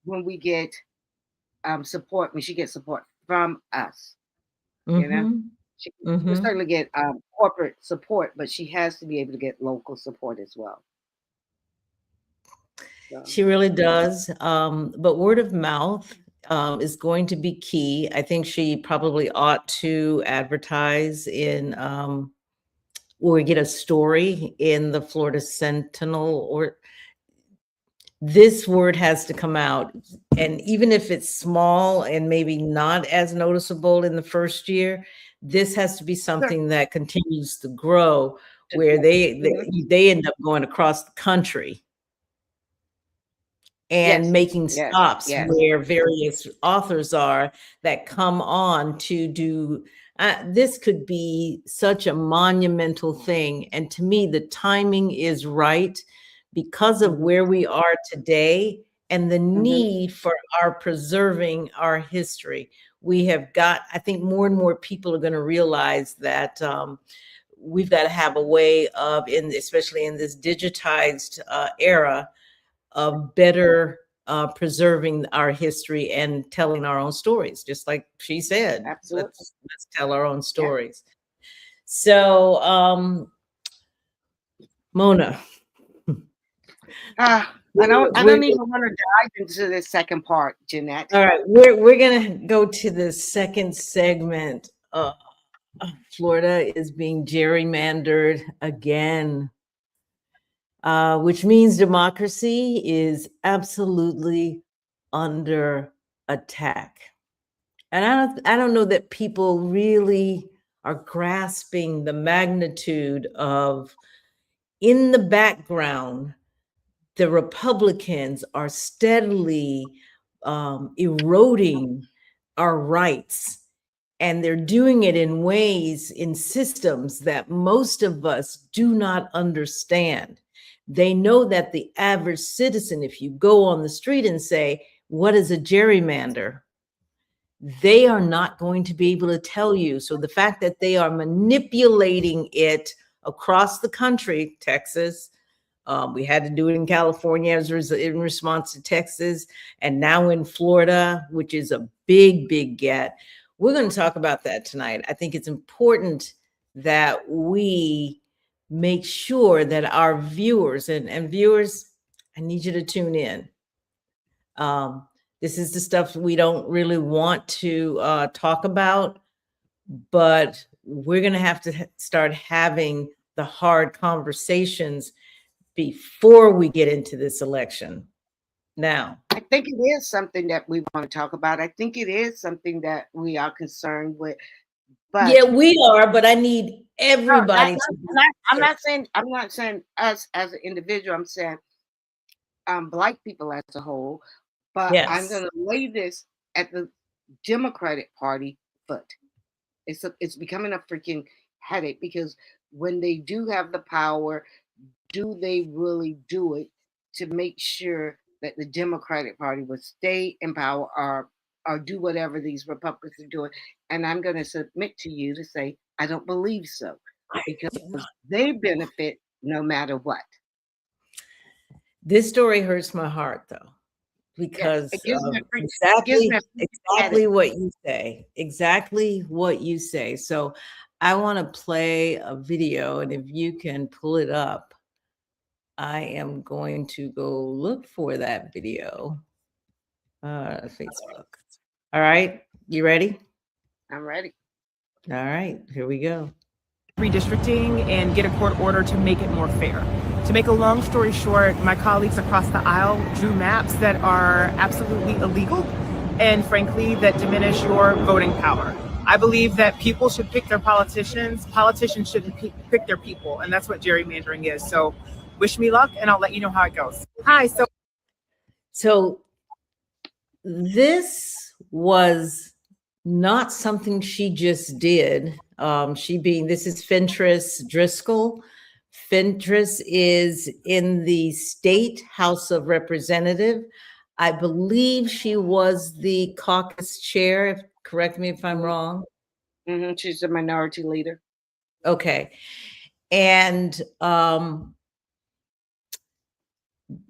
when we get support, when she gets support from us, she will certainly get corporate support, but she has to be able to get local support as well. So. She really does. But word of mouth is going to be key. I think she probably ought to advertise in or get a story in the Florida Sentinel, or this word has to come out. And even if it's small and maybe not as noticeable in the first year, this has to be something that continues to grow, where they end up going across the country and making stops where various authors are that come on to do. This could be such a monumental thing. And to me, the timing is right because of where we are today and the need for our preserving our history. We have got, I think more and more people are going to realize that we've got to have a way of, especially in this digitized era, of better preserving our history and telling our own stories, just like she said. Absolutely. Let's tell our own stories. Yeah. So, Mona. I don't even want to dive into the second part, Jeanette. All right, we're gonna go to the second segment. Florida is being gerrymandered again, which means democracy is absolutely under attack. And I don't know that people really are grasping the magnitude of, in the background, the Republicans are steadily eroding our rights. And they're doing it in ways, in systems that most of us do not understand. They know that the average citizen, if you go on the street and say, what is a gerrymander? They are not going to be able to tell you. So the fact that they are manipulating it across the country, Texas, We had to do it in California in response to Texas, and now in Florida, which is a big, big get. We're going to talk about that tonight. I think it's important that we make sure that our viewers and viewers, I need you to tune in. This is the stuff we don't really want to talk about, but we're going to have to start having the hard conversations before we get into this election. Now, I think it is something that we want to talk about. I think it is something that we are concerned with. But yeah, we are, but I need everybody I'm not saying us as an individual. I'm saying Black people as a whole. But yes. I'm going to lay this at the Democratic Party foot. It's becoming a freaking headache, because when they do have the power, do they really do it to make sure that the Democratic Party will stay in power, or do whatever these Republicans are doing? And I'm going to submit to you to say, I don't believe so, because they benefit no matter what. This story hurts my heart, though, because yes, exactly what you say. Exactly what you say. So I want to play a video, and if you can pull it up, I am going to go look for that video. Facebook. All right, you ready? I'm ready. All right, here we go. Redistricting and get a court order to make it more fair. To make a long story short, my colleagues across the aisle drew maps that are absolutely illegal and frankly that diminish your voting power. I believe that people should pick their politicians. Politicians shouldn't pick their people, and that's what gerrymandering is. So wish me luck, and I'll let you know how it goes. Hi. So this was not something she just did. This is Fentress Driscoll. Fentress is in the State House of Representatives. I believe she was the caucus chair. Correct me if I'm wrong. Mm-hmm. She's the minority leader. Okay. And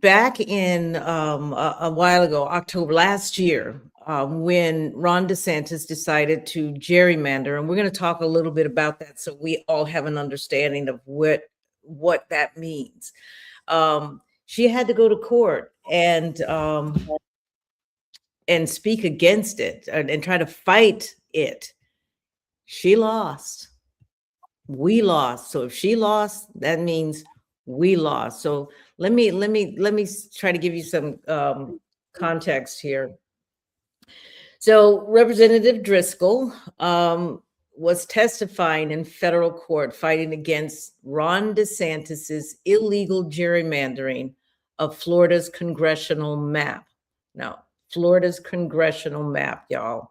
back in a while ago, October last year, when Ron DeSantis decided to gerrymander, and we're going to talk a little bit about that so we all have an understanding of what that means. She had to go to court and speak against it and try to fight it. She lost. We lost. So if she lost, that means we lost. So let me try to give you some context here. So Representative Driscoll was testifying in federal court fighting against Ron DeSantis's illegal gerrymandering of Florida's congressional map. Now, Florida's congressional map, y'all.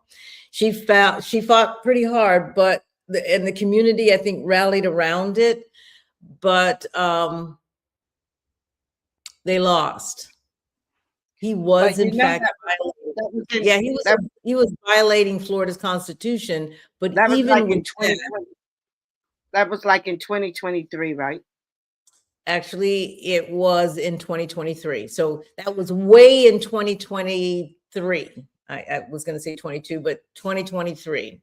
She fought pretty hard, but the community, I think, rallied around it, but they lost. He was in fact he was violating Florida's Constitution, but that was even like with in 2020. That was like in 2023, right? Actually, it was in 2023. So that was way in 2023. I was going to say 22, but 2023.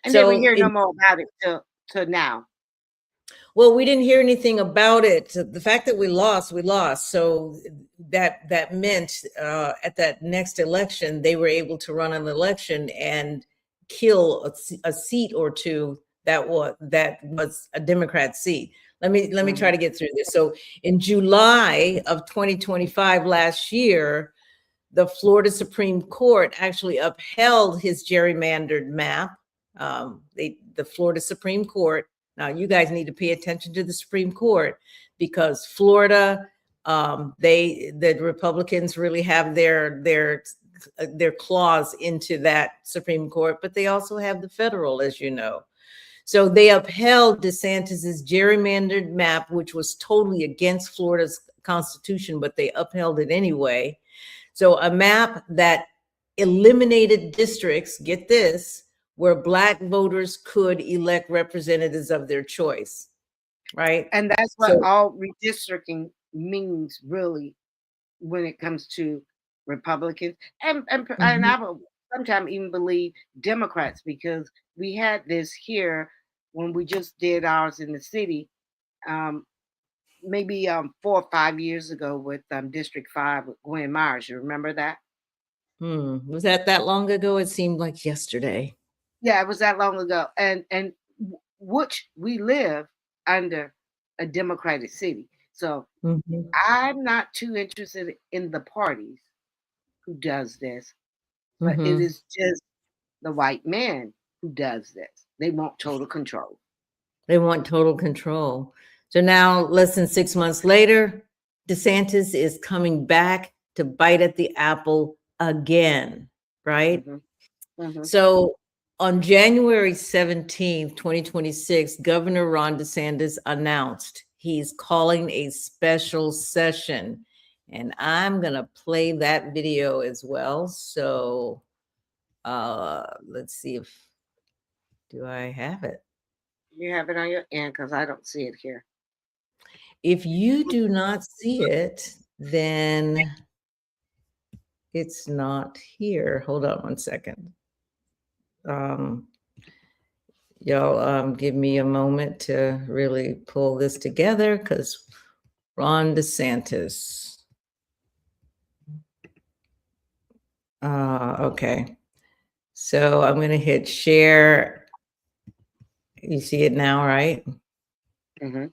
And then we hear no more about it till now. Well, we didn't hear anything about it. The fact that we lost. So that meant at that next election, they were able to run an election and kill a seat or two that was a Democrat seat. Let me try to get through this. So in July of 2025, last year, the Florida Supreme Court actually upheld his gerrymandered map. The Florida Supreme Court. Now, you guys need to pay attention to the Supreme Court, because Florida, the Republicans really have their claws into that Supreme Court, but they also have the federal, as you know. So they upheld DeSantis's gerrymandered map, which was totally against Florida's Constitution, but they upheld it anyway. So a map that eliminated districts, get this, where Black voters could elect representatives of their choice, right? And that's what all redistricting means really when it comes to Republicans, and Mhm. I will sometimes even believe Democrats, because we had this here when we just did ours in the city, um, maybe 4 or 5 years ago with District 5 with Gwen Myers. You remember that? Was that long ago? It seemed like yesterday. Yeah, it was that long ago, and which we live under a Democratic city, so Mhm. I'm not too interested in the parties who does this, but it Mhm. is just the white man who does this. They want total control. They want total control. So now, less than 6 months later, DeSantis is coming back to bite at the apple again, right? Hmm. Hmm. So on January 17th, 2026, Governor Ron DeSantis announced he's calling a special session. And I'm going to play that video as well. So let's see if, do I have it? You have it on your end because I don't see it here. If you do not see it, then it's not here. Hold on one second. Y'all give me a moment to really pull this together because Ron DeSantis. Okay. So I'm going to hit share. You see it now, right? Hmm.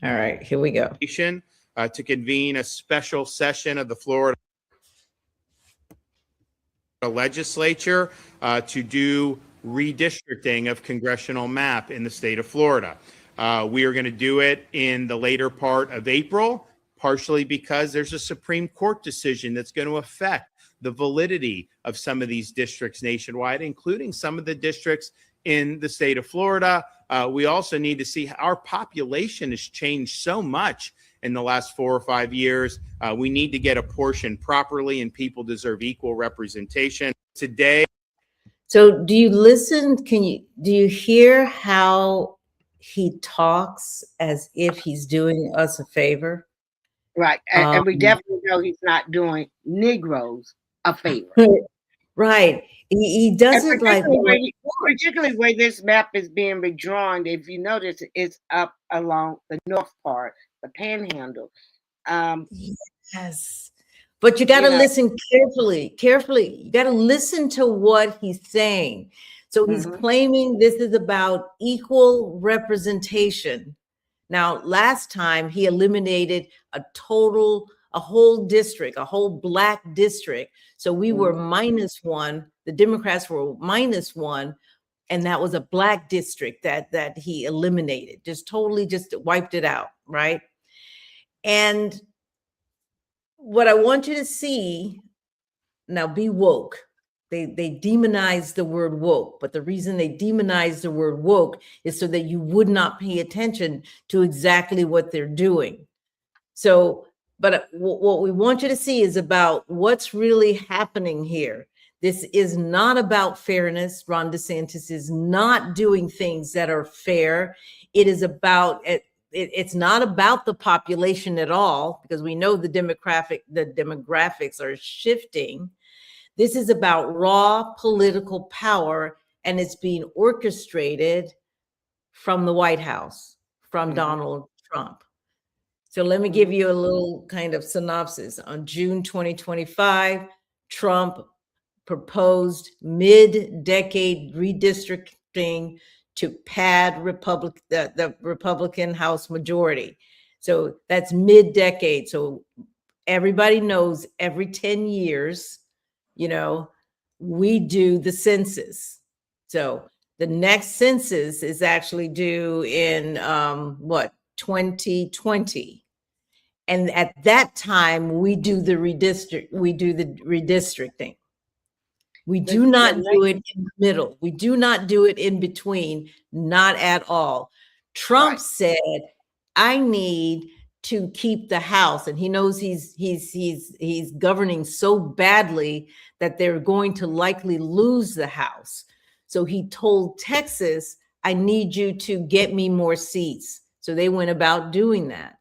All right, here we go. To convene a special session of the Florida legislature to do redistricting of congressional map in the state of Florida. We are going to do it in the later part of April, partially because there's a Supreme Court decision that's going to affect the validity of some of these districts nationwide, including some of the districts in the state of Florida. We also need to see how our population has changed so much in the last 4 or 5 years. We need to get apportioned properly, and people deserve equal representation. Today. So do you listen? Do you hear how he talks as if he's doing us a favor? Right, and we definitely know he's not doing Negroes a favor. Right. He does And it like, particularly where this map is being redrawn. If you notice, it's up along the north part, the Panhandle. yes. But you got to You know, listen carefully. You got to listen to what he's saying. So he's Mhm. claiming this is about equal representation. Now, last time he eliminated a whole district, a whole Black district. So we were -1. The Democrats were -1, and that was a Black district that he eliminated, just wiped it out, right? And what I want you to see now, be woke. They demonize the word woke, but the reason they demonize the word woke is so that you would not pay attention to exactly what they're doing. So, but what we want you to see is about what's really happening here. This is not about fairness. Ron DeSantis is not doing things that are fair. It is about it's not about the population at all, because we know the demographics are shifting. This is about raw political power, and it's being orchestrated from the White House, from Donald Trump. So let me give you a little kind of synopsis. On June 2025, Trump proposed mid-decade redistricting to pad the Republican House majority. So that's mid-decade. So everybody knows every 10 years, we do the census. So the next census is actually due in 2020. And at that time, we do the redistricting. We do not do it in the middle. We do not do it in between, not at all. Trump said, I need to keep the House, and he knows he's governing so badly that they're going to likely lose the House. So he told Texas, I need you to get me more seats. So they went about doing that.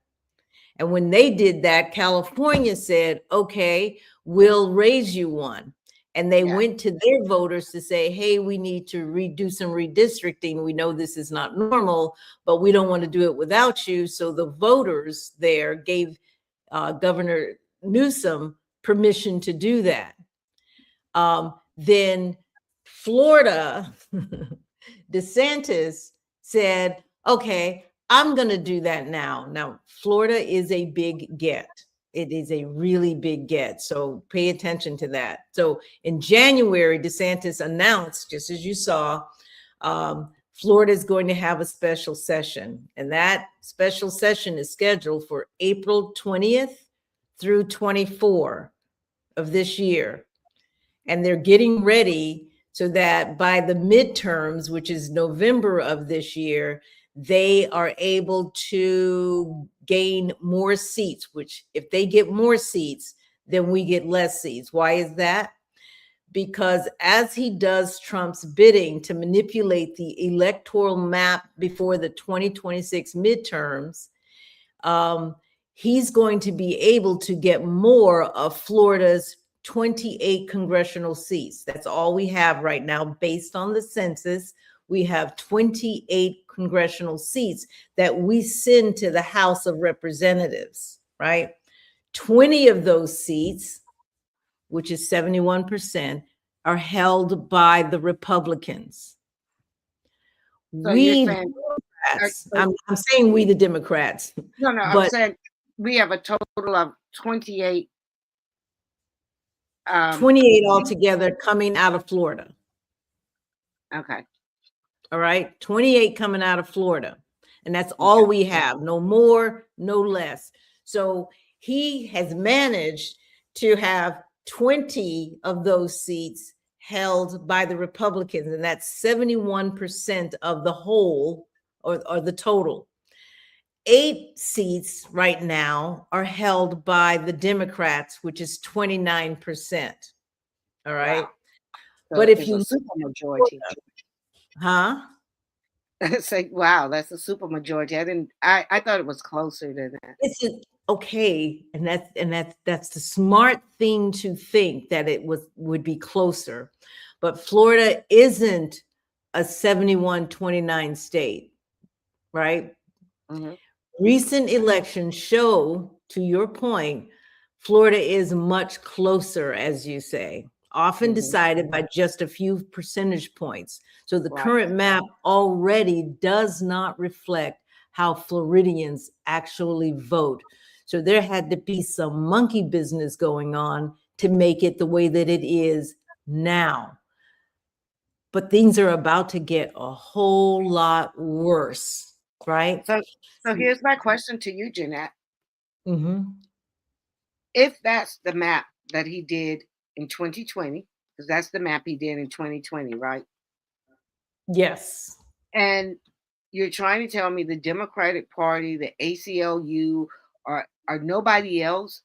And when they did that, California said, okay, we'll raise you one. And they went to their voters to say, hey, we need to redo some redistricting. We know this is not normal, but we don't want to do it without you. So the voters there gave Governor Newsom permission to do that. Then Florida, DeSantis said, okay, I'm going to do that now. Now, Florida is a big get. It is a really big get. So pay attention to that. So in January, DeSantis announced, just as you saw, Florida is going to have a special session. And that special session is scheduled for April 20th through 24 of this year. And they're getting ready so that by the midterms, which is November of this year, they are able to gain more seats, which if they get more seats, then we get less seats. Why is that? Because as he does Trump's bidding to manipulate the electoral map before the 2026 midterms, he's going to be able to get more of Florida's 28 congressional seats. That's all we have right now based on the census. We have 28 congressional seats that we send to the House of Representatives, right? 20 of those seats, which is 71%, are held by the Republicans. So We you're saying, Democrats, I'm saying we the Democrats. no, I'm saying we have a total of 28. 28 altogether coming out of Florida. Okay. All right. 28 coming out of Florida. And that's all we have. No more, no less. So he has managed to have 20 of those seats held by the Republicans. And that's 71% of the whole or the total. 8 seats right now are held by the Democrats, which is 29%. All right. Wow. So but if it's you a super majority. Say, wow, that's a super majority. I thought it was closer than that. It's okay, and that's the smart thing to think, that it would be closer. But Florida isn't a 71-29 state, right? Mm-hmm. Recent elections show, to your point, Florida is much closer, as you say, often decided by just a few percentage points. So the current map already does not reflect how Floridians actually vote. So there had to be some monkey business going on to make it the way that it is now. But things are about to get a whole lot worse, right? So here's my question to you, Jeanette. Mm-hmm. If that's the map that he did in 2020, because that's the map he did in 2020, right? Yes. And you're trying to tell me the Democratic Party, the ACLU, or nobody else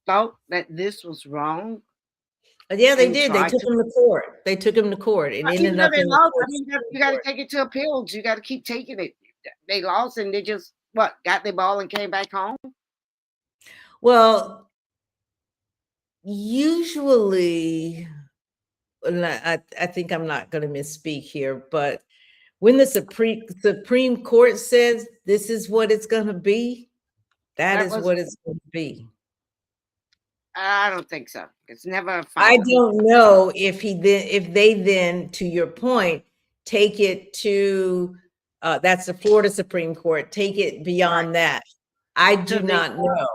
thought that this was wrong? Yeah, they did. They took him to court. They took him to court. It ended up in the court. You got to take it to appeals. You got to keep taking it. They lost and they just got their ball and came back home. Well, usually, I think I'm not going to misspeak here, but when the Supreme Court says this is what it's going to be, that is what it's going to be. I don't think so. It's never. I don't know if they then, to your point, take it to that's the Florida Supreme Court. Take it beyond that. I do not know.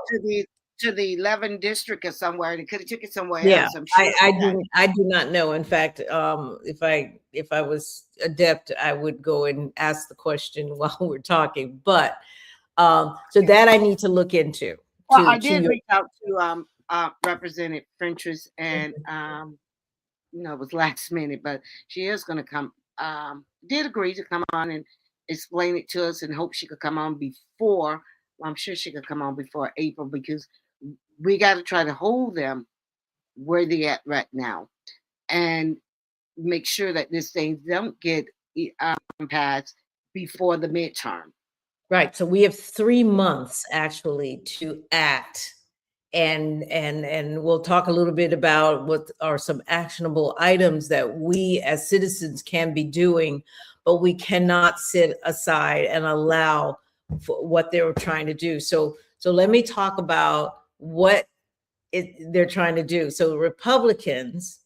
To the 11th district or somewhere. They could have took it somewhere else. I'm sure I do not know. In fact, if I was adept, I would go and ask the question while we're talking. But so that I need to look into. Well, I did reach out to Representative Fentress, and it was last minute, but she is going to come. Did agree to come on and explain it to us, and hope she could come on before. Well, I'm sure she could come on before April, because we got to try to hold them where they at right now, and make sure that this thing don't get passed before the midterm. Right. So we have 3 months actually to act. And we'll talk a little bit about what are some actionable items that we as citizens can be doing, but we cannot sit aside and allow for what they were trying to do. So let me talk about what they're trying to do. So Republicans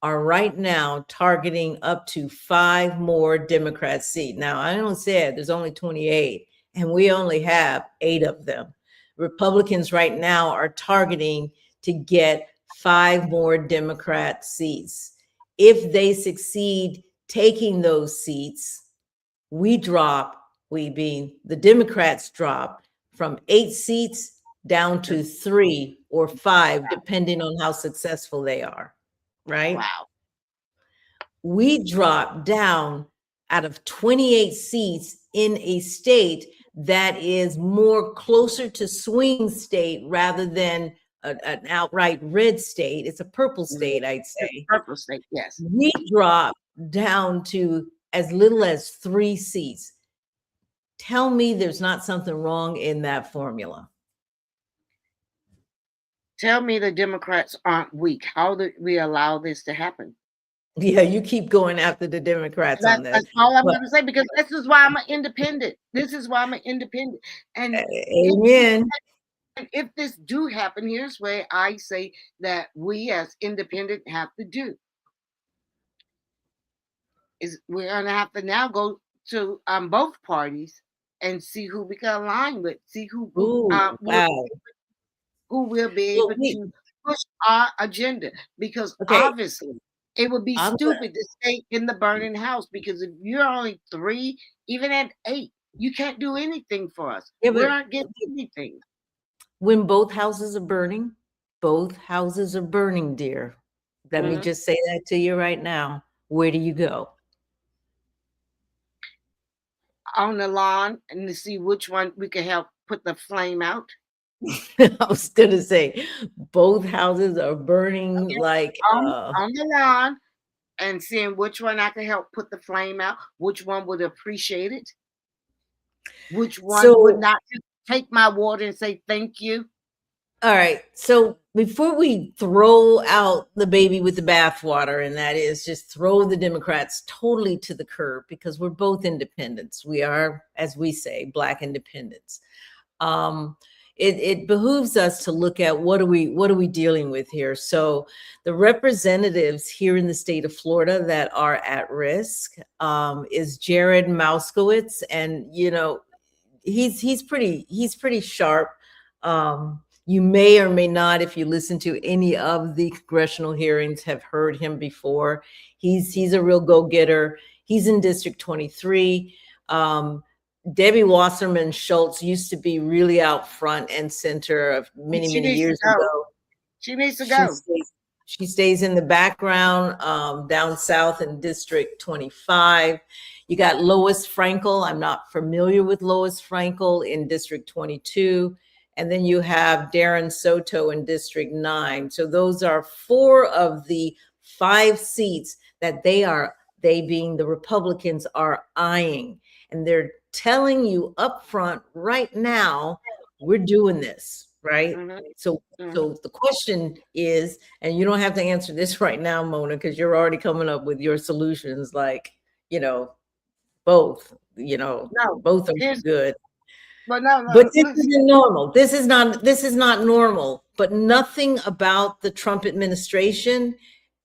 are right now targeting up to 5 more Democrat seats. Now, I don't say it, there's only 28, and we only have 8 of them. Republicans right now are targeting to get 5 more Democrat seats. If they succeed taking those seats, we being the Democrats drop from 8 seats down to 3 or 5, depending on how successful they are, right? Wow. We dropped down out of 28 seats in a state that is more closer to swing state rather than an outright red state. It's a purple state, I'd say. Purple state, yes. We dropped down to as little as 3 seats. Tell me there's not something wrong in that formula. Tell me the Democrats aren't weak. How did we allow this to happen? Yeah, you keep going after the Democrats on this. That's all I'm going to say, because this is why I'm an independent. This is why I'm an independent. And amen. If this do happen, here's where I say that we as independent have to do. Is we're going to have to now go to both parties and see who we can align with, see who wow. who will be able to push our agenda, because obviously it would be stupid to stay in the burning house, because if you're only 3, even at 8, you can't do anything for us. Yeah, we aren't getting anything. When both houses are burning, dear. Let me just say that to you right now. Where do you go? On the lawn, and to see which one we can help put the flame out. I was gonna say both houses are burning like on the lawn, and seeing which one I can help put the flame out, which one would appreciate it, which one would not just take my water and say thank you. All right. So before we throw out the baby with the bathwater, and that is just throw the Democrats totally to the curb, because we're both independents. We are, as we say, Black independents. It behooves us to look at what are we dealing with here. So the representatives here in the state of Florida that are at risk is Jared Mauskowitz, and he's pretty sharp. You may or may not, if you listen to any of the congressional hearings, have heard him before. He's a real go-getter. He's in District 23. Debbie Wasserman Schultz used to be really out front and center of many years ago. She needs to go. She stays in the background down south in District 25. You got Lois Frankel. I'm not familiar with Lois Frankel in District 22. And then you have Darren Soto in District 9. So those are 4 of the 5 seats that they being the Republicans, are eyeing. And they're telling you up front right now, we're doing this, right? So the question is, and you don't have to answer this right now, Mona, because you're already coming up with your solutions, like, both, both are good. But no, but this isn't normal. This is not normal. But nothing about the Trump administration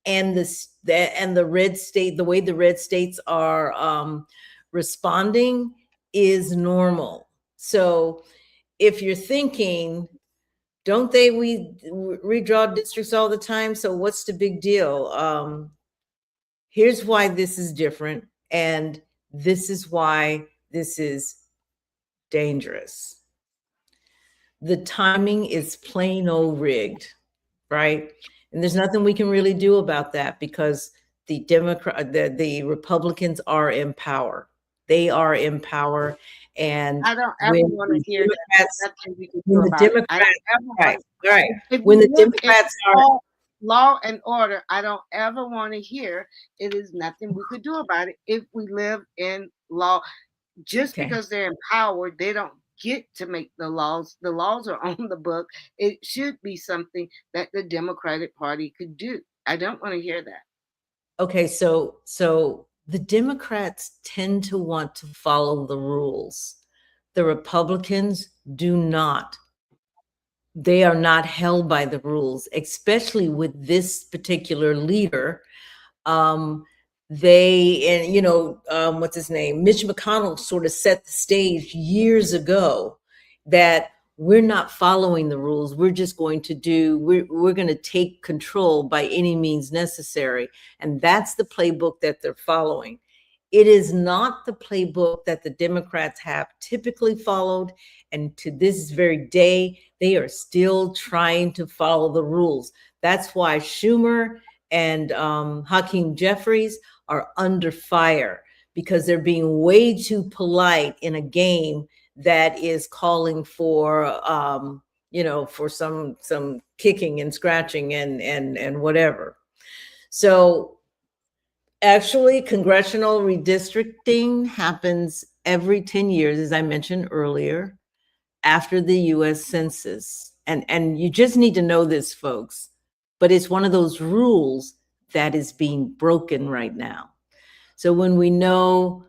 and the red state, the way the red states are responding, is normal. So if you're thinking, don't they redraw districts all the time? So what's the big deal? Here's why this is different, and this is why this is dangerous. The timing is plain old rigged, right? And there's nothing we can really do about that, because the Republicans are in power. They are in power, and I don't ever want to hear that. When the Democrats, right? When the Democrats are law and order, I don't ever want to hear it is nothing we could do about it if we live in law. Just Okay. because they're empowered, they don't get to make the laws. The laws are on the book. It should be something that the Democratic Party could do. I don't want to hear that. Okay, so the Democrats tend to want to follow the rules. The Republicans do not. They are not held by the rules, especially with this particular leader. They, and what's his name? Mitch McConnell sort of set the stage years ago that we're not following the rules. We're just going to we're going to take control by any means necessary. And that's the playbook that they're following. It is not the playbook that the Democrats have typically followed. And to this very day, they are still trying to follow the rules. That's why Schumer and Hakeem Jeffries are under fire, because they're being way too polite in a game that is calling for for some kicking and scratching and whatever. So actually, congressional redistricting happens every 10 years, as I mentioned earlier, after the US Census. And you just need to know this, folks, but it's one of those rules that is being broken right now. So when we know,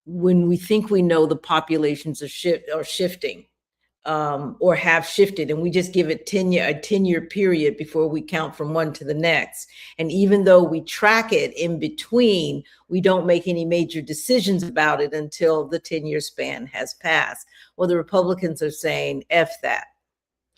when we think we know the populations are shifting, or have shifted, and we just give it a 10-year period before we count from one to the next. And even though we track it in between, we don't make any major decisions about it until the 10-year span has passed. Well, the Republicans are saying, F that.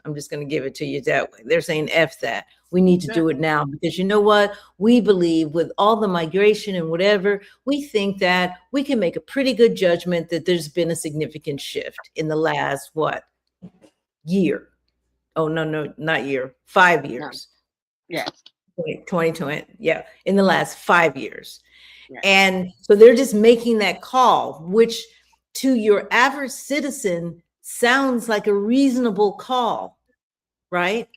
I'm just going to give it to you that way. They're saying, F that. We need to do it now, because you know what? We believe with all the migration and whatever, we think that we can make a pretty good judgment that there's been a significant shift in the last, year. Oh, no, not year, 5 years. Yes. 2020, yeah, in the last 5 years. Yes. And so they're just making that call, which to your average citizen sounds like a reasonable call, right?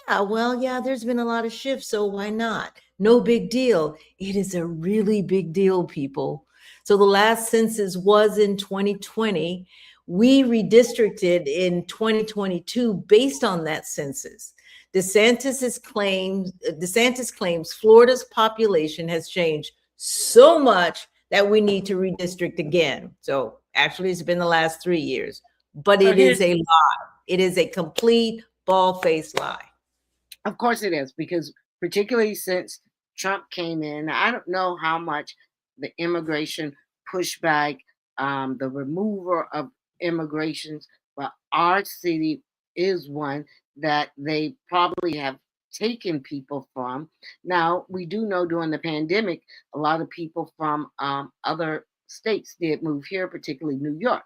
Yeah, well, yeah, there's been a lot of shifts, so why not? No big deal. It is a really big deal, people. So the last census was in 2020. We redistricted in 2022 based on that census. DeSantis claims Florida's population has changed so much that we need to redistrict again. So actually, it's been the last 3 years, but it is a lie. It is a complete bald-faced lie. Of course it is, because particularly since Trump came in, I don't know how much the immigration pushback, the remover of immigrations, but our city is one that they probably have taken people from. Now, we do know during the pandemic, a lot of people from other states did move here, particularly New York.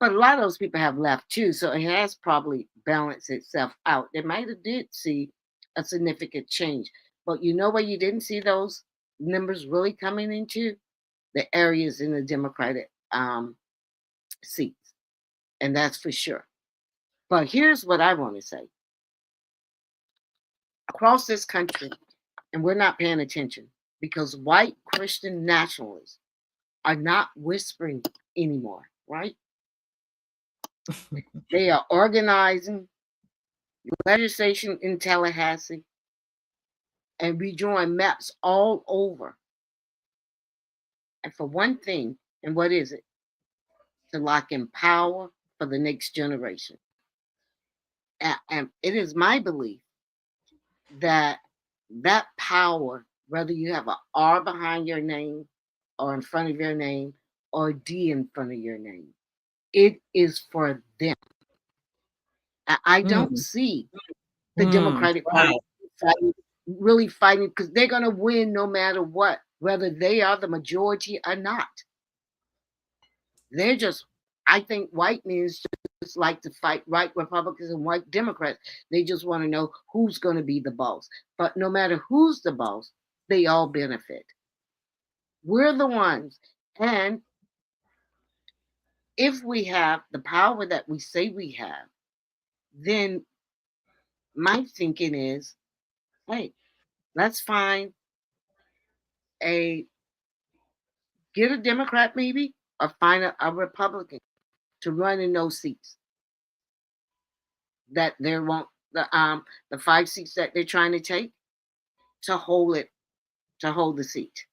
But a lot of those people have left too, so it has probably balanced itself out. They might have did see a significant change, but you know where you didn't see those numbers really coming into? The areas in the Democratic seats, and that's for sure. But here's what I want to say: across this country, and we're not paying attention because white Christian nationalists are not whispering anymore, right? They are organizing legislation in Tallahassee, and we drawing maps all over. And for one thing, and what is it? To lock in power for the next generation. And it is my belief that that power, whether you have an R behind your name or in front of your name or a D in front of your name, it is for them. I don't see the Democratic Party really fighting, because they're going to win no matter what, whether they are the majority or not. They're just, I think white men just like to fight white Republicans and white Democrats. They just want to know who's going to be the boss. But no matter who's the boss, they all benefit. We're the ones. And if we have the power that we say we have, then my thinking is, hey, let's find a get a Democrat maybe, or find a Republican to run in those seats that they want, the 5 seats that they're trying to take, to hold the seat.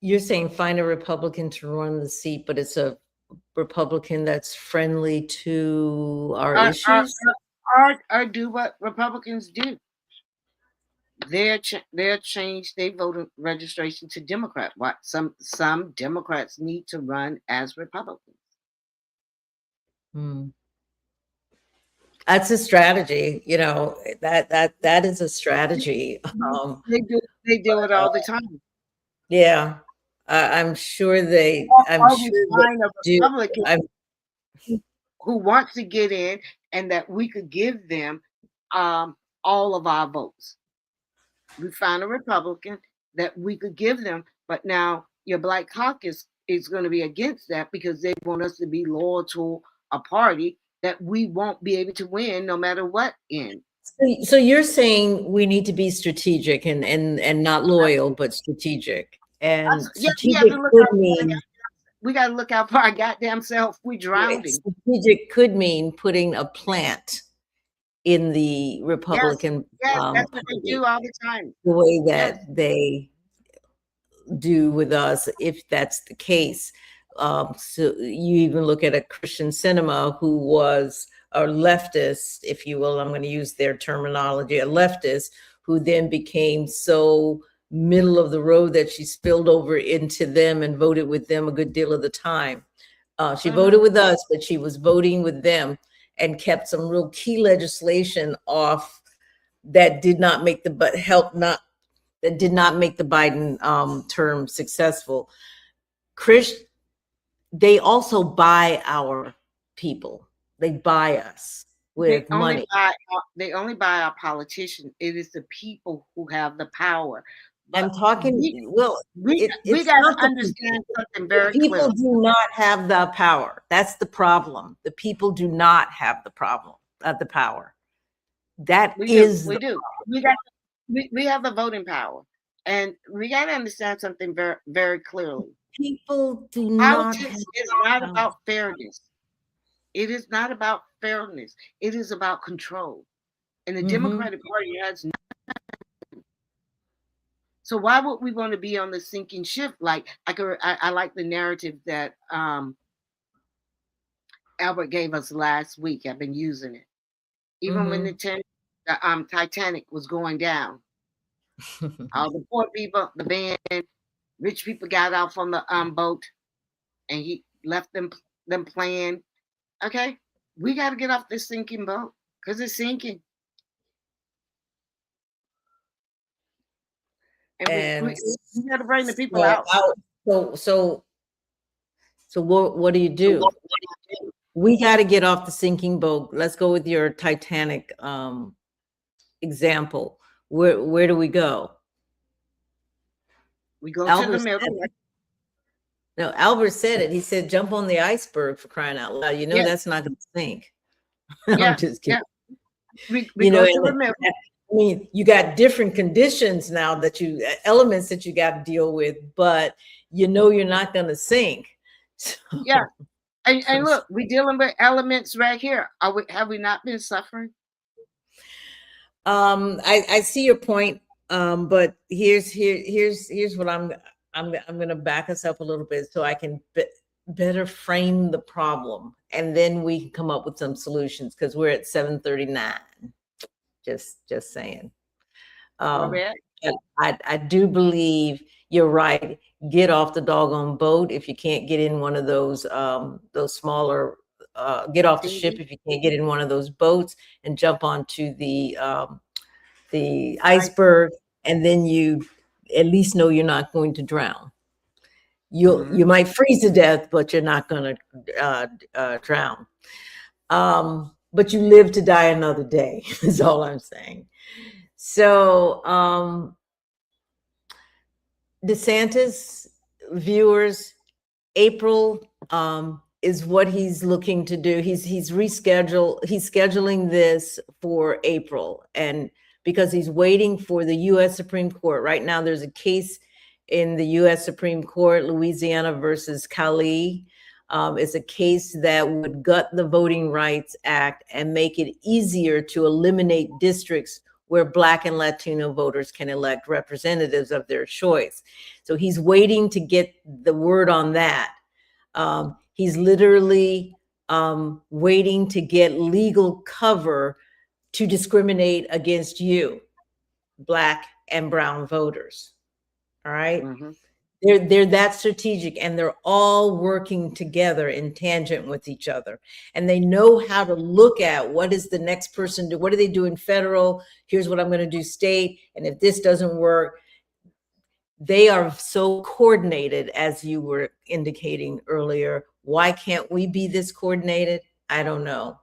You're saying find a Republican to run the seat, but it's a Republican that's friendly to our issues? Or do what Republicans do. They're change their voter registration to Democrat. What some Democrats need to run as Republicans. That's a strategy, you know, that is a strategy. They do it all the time. Yeah, I'm sure they. I'm Or sure we they find a do. Republican who wants to get in, and that we could give them all of our votes. We find a Republican that we could give them, but now your Black Caucus is going to be against that because they want us to be loyal to a party that we won't be able to win no matter what end. So you're saying we need to be strategic and not loyal, but strategic. And strategic could mean we got to look out for our goddamn self. We drowning. Strategic could mean putting a plant in the Republican. Yes, that's what they do all the time. The way that they do with us, if that's the case. So you even look at a Christian Cinema who was a leftist, if you will, I'm going to use their terminology, a leftist who then became so middle of the road that she spilled over into them and voted with them a good deal of the time. She voted with us, but she was voting with them and kept some real key legislation off that did not make that did not make the Biden term successful. They also buy our people. They buy us with money. They only buy our politicians. It is the people who have the power. But I'm talking. We got to understand something very clear. People do not have the power. That's the problem. The people do not have the power. We do. We have the voting power, and we got to understand something very, very clearly. People do not. Politics is not about fairness. It is not about fairness. It is about control, and the Democratic Party has nothing. So why would we want to be on the sinking ship? Like I like the narrative that Albert gave us last week. I've been using it, even when the Titanic was going down. All the poor people, the band, rich people got out from the boat, and he left them playing. Okay, we got to get off this sinking boat because it's sinking. And we got to bring the people out. So what do you do? We got to get off the sinking boat. Let's go with your Titanic example. Where do we go? We go to the middle. No, Albert said it. He said, "Jump on the iceberg," for crying out loud. You know that's not going to sink. I'm just kidding. We go to the middle. I mean, you got different conditions now elements that you got to deal with, but you know you're not going to sink. So. Yeah, and look, we're dealing with elements right here. Have we not been suffering? I see your point, but here's what I'm going to back us up a little bit so I can better frame the problem, and then we can come up with some solutions because we're at 7:39. Just saying. I do believe you're right. Get off the doggone boat if you can't get in one of those smaller. Get off the ship if you can't get in one of those boats, and jump onto the iceberg, and then you at least know you're not going to drown. You might freeze to death, but you're not going to drown. But you live to die another day, is all I'm saying. So DeSantis, viewers, April is what he's looking to do. He's scheduling this for April, and because he's waiting for the U.S. Supreme Court. Right now, there's a case in the U.S. Supreme Court, Louisiana versus Cali. Is a case that would gut the Voting Rights Act and make it easier to eliminate districts where Black and Latino voters can elect representatives of their choice. So he's waiting to get the word on that. He's literally waiting to get legal cover to discriminate against you, Black and brown voters. All right. Mhm. They're that strategic, and they're all working together in tangent with each other. And they know how to look at what is the next person do. What are they doing federal? Here's what I'm going to do state. And if this doesn't work, they are so coordinated, as you were indicating earlier. Why can't we be this coordinated? I don't know.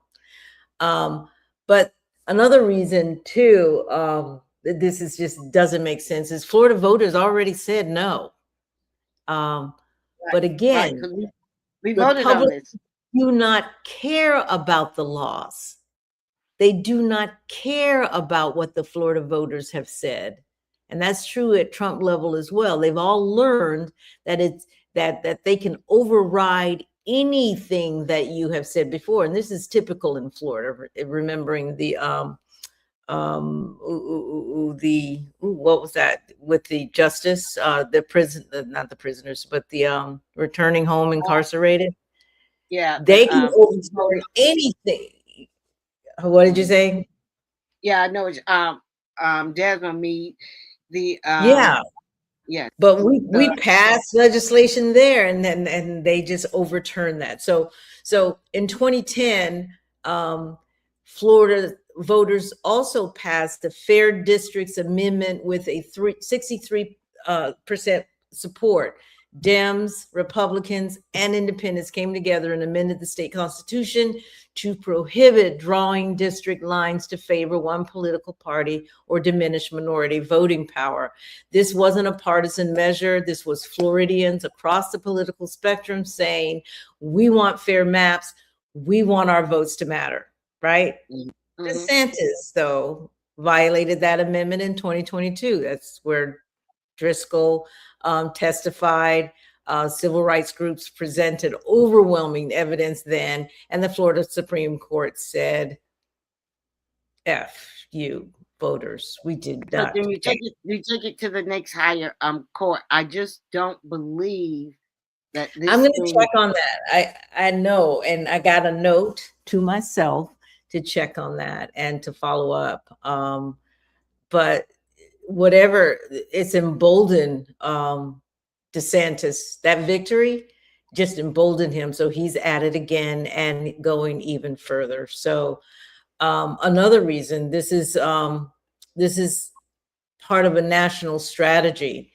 But another reason too, that this is just doesn't make sense is Florida voters already said no. But Right, again, 'cause we voted on Republicans this. do not care about the laws. They do not care about what the Florida voters have said. And that's true at Trump level as well. They've all learned that it's that they can override anything that you have said before. And this is typical in Florida, remembering the what was that with the justice, the prison, not the prisoners, but the returning home incarcerated. Yeah, They can overturn anything. What did you say? yeah, I know it's Desmond Meade, the Yeah, yes, but we passed legislation there, and then and they just overturned that. So in 2010, Florida voters also passed the Fair Districts Amendment with a 63% support. Dems, Republicans, and independents came together and amended the state constitution to prohibit drawing district lines to favor one political party or diminish minority voting power. This wasn't a partisan measure. This was Floridians across the political spectrum saying, we want fair maps. We want our votes to matter, right? Mhm. DeSantis, though, violated that amendment in 2022. That's where Driscoll testified. Civil rights groups presented overwhelming evidence then, and the Florida Supreme Court said, F you, voters. We did But not. then you take it to the next higher court. I just don't believe that this I'm going to thing. check on that. I know, and I got a note to myself to check on that and to follow up. But whatever, it's emboldened DeSantis. That victory just emboldened him, so he's at it again and going even further. So another reason this is part of a national strategy.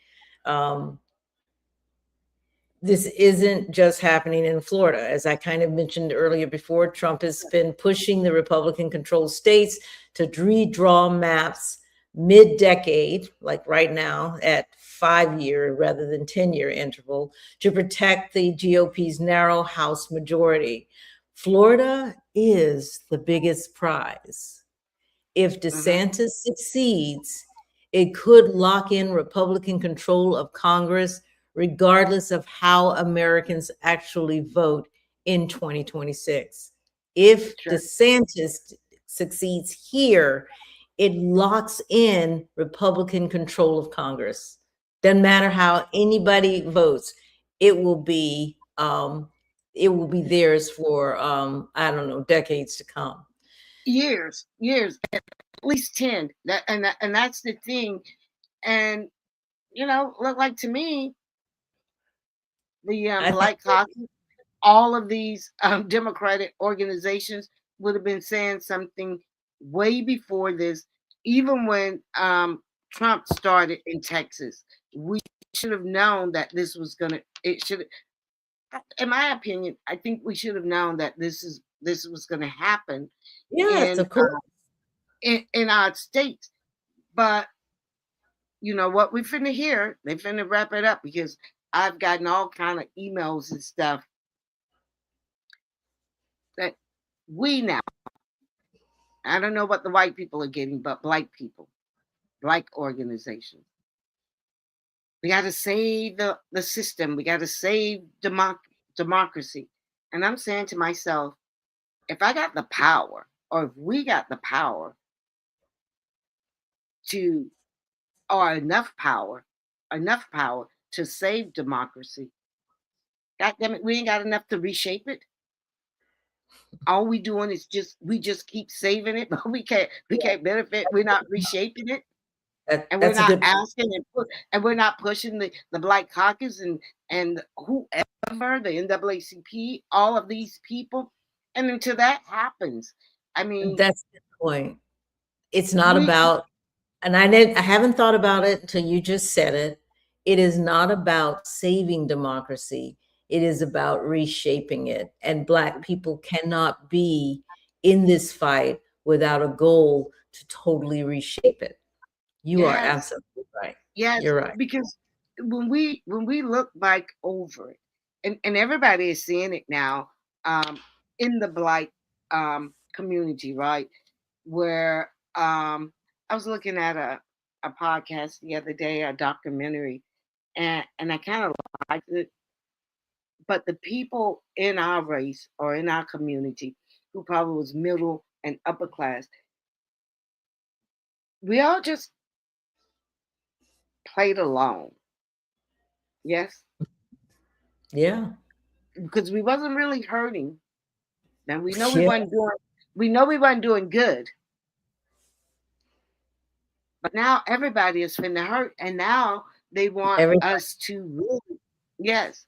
This isn't just happening in Florida. As I kind of mentioned earlier before, Trump has been pushing the Republican-controlled states to redraw maps mid-decade, like right now, at 5-year rather than 10-year interval, to protect the GOP's narrow House majority. Florida is the biggest prize. If DeSantis succeeds, it could lock in Republican control of Congress, regardless of how Americans actually vote in 2026. If Sure. DeSantis succeeds here, it locks in Republican control of Congress. Doesn't matter how anybody votes, it will be theirs for I don't know, decades to come. Years, at least 10. And that's the thing. And look, like, to me, the I think Black Caucus, all of these Democratic organizations would have been saying something way before this. Even when Trump started in Texas, we should have known that this was gonna. It should, in my opinion, I think we should have known that this was going to happen yes, in of course. In our states. But you know what we finna hear? They finna wrap it up, because I've gotten all kind of emails and stuff that we now. I don't know what the white people are getting, but Black people, Black organizations, We got to save the system. We got to save democracy. And I'm saying to myself, if I got the power, or if we got the power to, or enough power to save democracy, God damn it, we ain't got enough to reshape it. All we doing is we just keep saving it, but we can't benefit. We're not reshaping it. And we're That's a not good point. asking and we're not pushing the Black Caucus and whoever, the NAACP, all of these people. And until that happens, I mean, That's the point. It's not we about, and I haven't thought about it until you just said it. It is not about saving democracy. It is about reshaping it. And Black people cannot be in this fight without a goal to totally reshape it. You are yes, absolutely right. yes, You're right. because when we look back over it, and everybody is seeing it now, in the Black community, right? Where I was looking at a podcast the other day, a documentary, and I kind of liked it. But the people in our race or in our community who probably was middle and upper class, we all just played along. Yes, Yeah. because we wasn't really hurting. Now Yeah. we know we weren't doing good. But now everybody is finna hurt, and now they want Everybody. us to really, yes,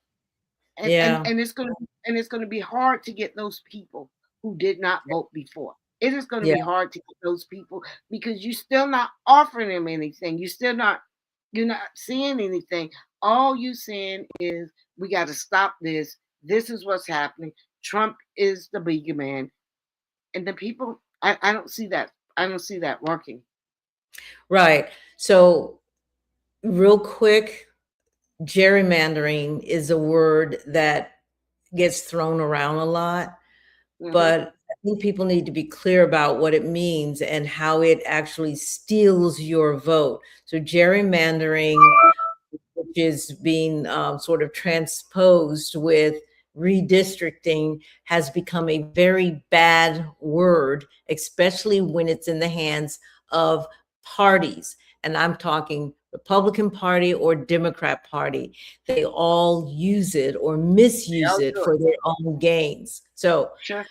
and and Yeah. and it's gonna be hard to get those people who did not vote before. It is gonna Yeah. be hard to get those people because you're still not offering them anything. You're not seeing anything. All you saying is we got to stop this. This is what's happening. Trump is the bigger man, and the people. I don't see that. I don't see that working. Right. So, real quick, gerrymandering is a word that gets thrown around a lot, Hmm. but I think people need to be clear about what it means and how it actually steals your vote. So, gerrymandering, which is being sort of transposed with redistricting, has become a very bad word, especially when it's in the hands of parties. And I'm talking Republican Party or Democrat Party. They all use it or misuse I'll it do it. for their own gains. So Sure.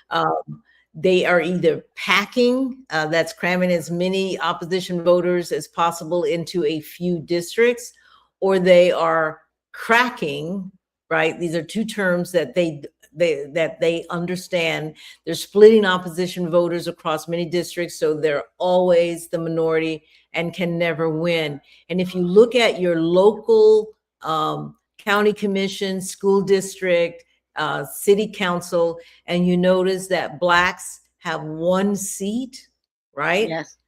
they are either packing, that's cramming as many opposition voters as possible into a few districts, or they are cracking, right? These are two terms that they understand. They're splitting opposition voters across many districts, so they're always the minority and can never win. And if you look at your local county commission, school district, city council, and you notice that Blacks have one seat, right? Yes.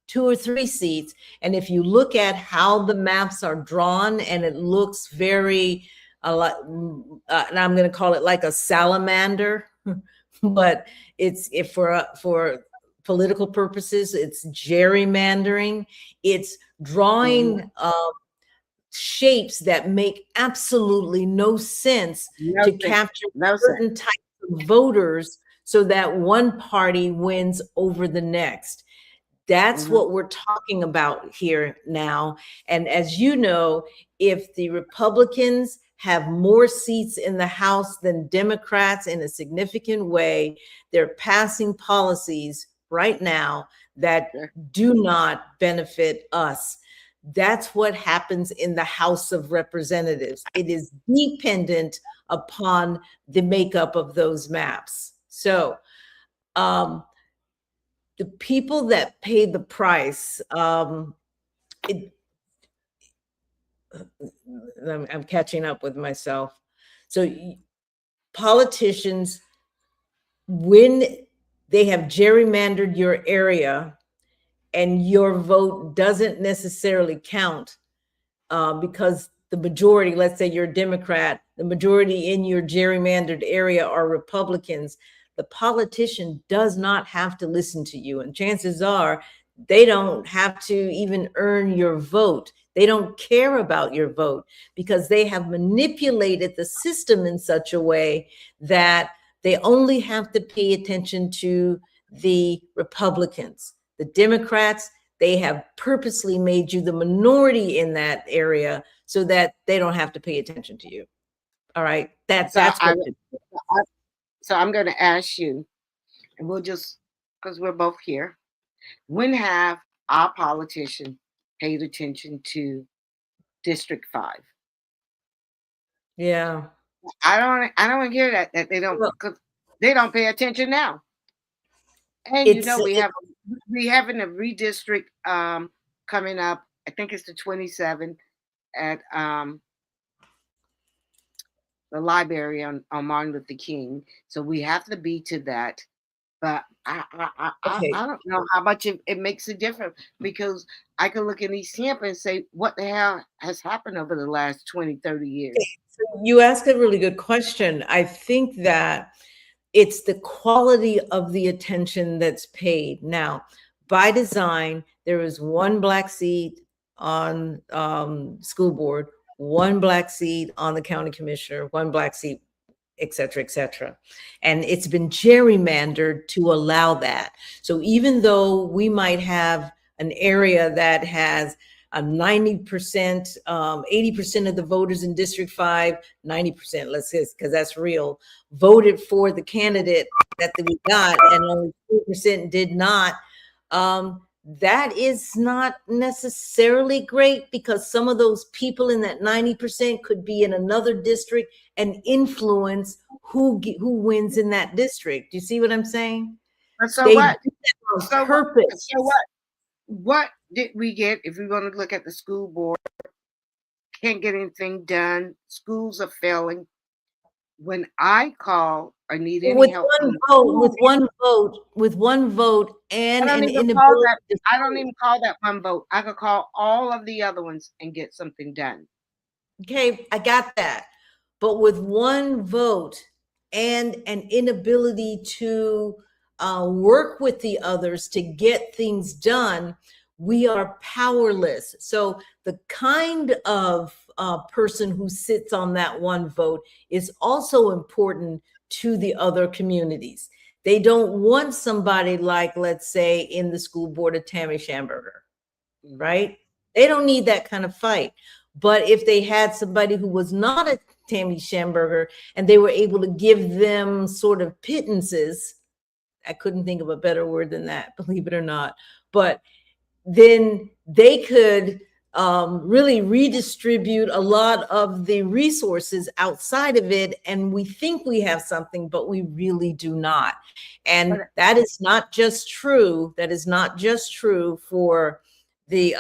2 or 3 seats. And if you look at how the maps are drawn, and it looks very, and I'm going to call it like a salamander, but it's if for political purposes, it's gerrymandering. It's drawing shapes that make absolutely no sense No to sense. capture No sense. certain types of voters so that one party wins over the next. That's what we're talking about here now. And as you know, if the Republicans have more seats in the House than Democrats in a significant way, they're passing policies right now that do not benefit us. That's what happens in the House of Representatives. It is dependent upon the makeup of those maps. So, the people that pay the price, I'm catching up with myself. So politicians, when they have gerrymandered your area and your vote doesn't necessarily count, because the majority, let's say you're a Democrat, the majority in your gerrymandered area are Republicans, the politician does not have to listen to you. And chances are they don't have to even earn your vote. They don't care about your vote because they have manipulated the system in such a way that they only have to pay attention to the Republicans. The Democrats, they have purposely made you the minority in that area so that they don't have to pay attention to you. All right. That's what So I'm going to ask you, and we'll just, because we're both here, when have our politicians paid attention to District 5? Yeah. I don't hear that they don't, Well, because they don't pay attention now. And it's we having a redistrict coming up. I think it's the 27th at the library on Martin Luther King. So we have to be to that. But okay. I don't know how much it makes a difference, because I can look in East Tampa and say, what the hell has happened over the last 20, 30 years? So you asked a really good question. I think that it's the quality of the attention that's paid. Now, by design, there is one Black seat on school board, one Black seat on the county commissioner, one Black seat, et cetera, et cetera. And it's been gerrymandered to allow that. So even though we might have an area that has a 90%, 80% of the voters in District 5, 90%, let's say, because that's real, voted for the candidate that we got, and only 2% did not. That is not necessarily great, because some of those people in that 90% could be in another district and influence who wins in that district. Do you see what I'm saying? So They what? do that on So purpose. So what? What did we get? If we want to look at the school board, can't get anything done. Schools are failing. When I call or need any With help, with one vote, and I an don't even inability call that. to I don't even call that one vote. I could call all of the other ones and get something done. Okay, I got that. But with one vote and an inability to work with the others to get things done, we are powerless. So the kind of person who sits on that one vote is also important to the other communities. They don't want somebody like, let's say, in the school board of Tammy Schamberger, right? They don't need that kind of fight. But if they had somebody who was not a Tammy Schamberger and they were able to give them sort of pittances, I couldn't think of a better word than that, believe it or not, but then they could really redistribute a lot of the resources outside of it. And we think we have something, but we really do not. And that is not just true. That is not just true for the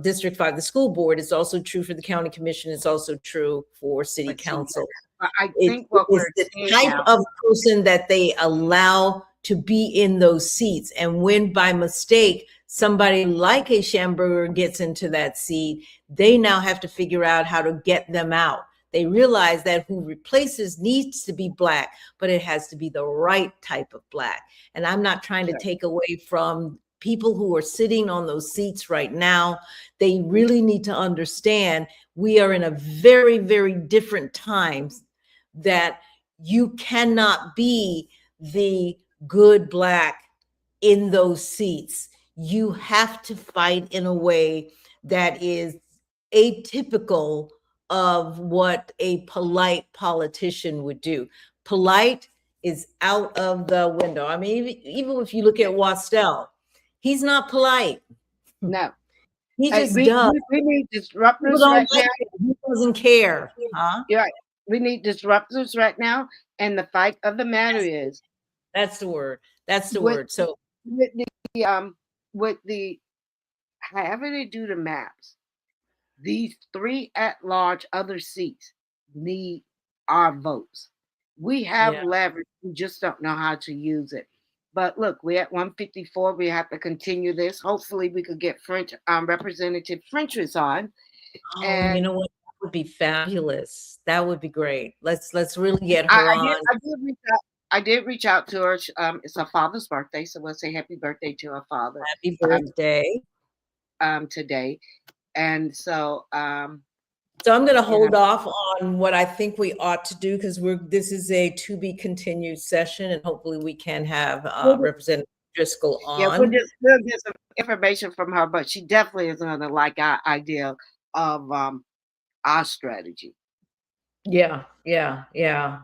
District 5, the school board. It's also true for the county commission. It's also true for city council. I think what we're the seeing type now, of person that they allow to be in those seats. And when by mistake, somebody like a Schamberger gets into that seat, they now have to figure out how to get them out. They realize that who replaces needs to be Black, but it has to be the right type of Black. And I'm not trying to take away from people who are sitting on those seats right now. They really need to understand we are in a very, very different times, that you cannot be the good Black in those seats. You have to fight in a way that is atypical of what a polite politician would do. Polite is out of the window. I mean, even if you look at Wastel, he's not polite. no. He just does. We need disruptors right now. He doesn't care. Huh? You're right. We need disruptors right now. And the fact of the matter is, that's the word. That's the word. So with the however they do the maps, these 3 at-large other seats need our votes. We have leverage. We just don't know how to use it. But look, we're at 154. We have to continue this. Hopefully, we could get Representative French's on. Oh, and you know what? That would be fabulous. That would be great. Let's really get her on. I did reach out to her. It's her father's birthday, so we'll say happy birthday to her father. Happy birthday. Today. And so, So I'm going to you hold know, off on what I think we ought to do because this is a to be continued session, and hopefully we can have Representative Driscoll yeah, on. we'll get some information from her, but she definitely is going to like our idea of our strategy. Yeah, yeah, yeah.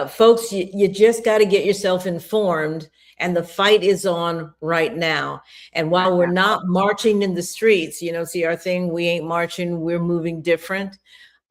Folks, you just got to get yourself informed, and the fight is on right now. And while we're not marching in the streets, see our thing, we ain't marching, we're moving different.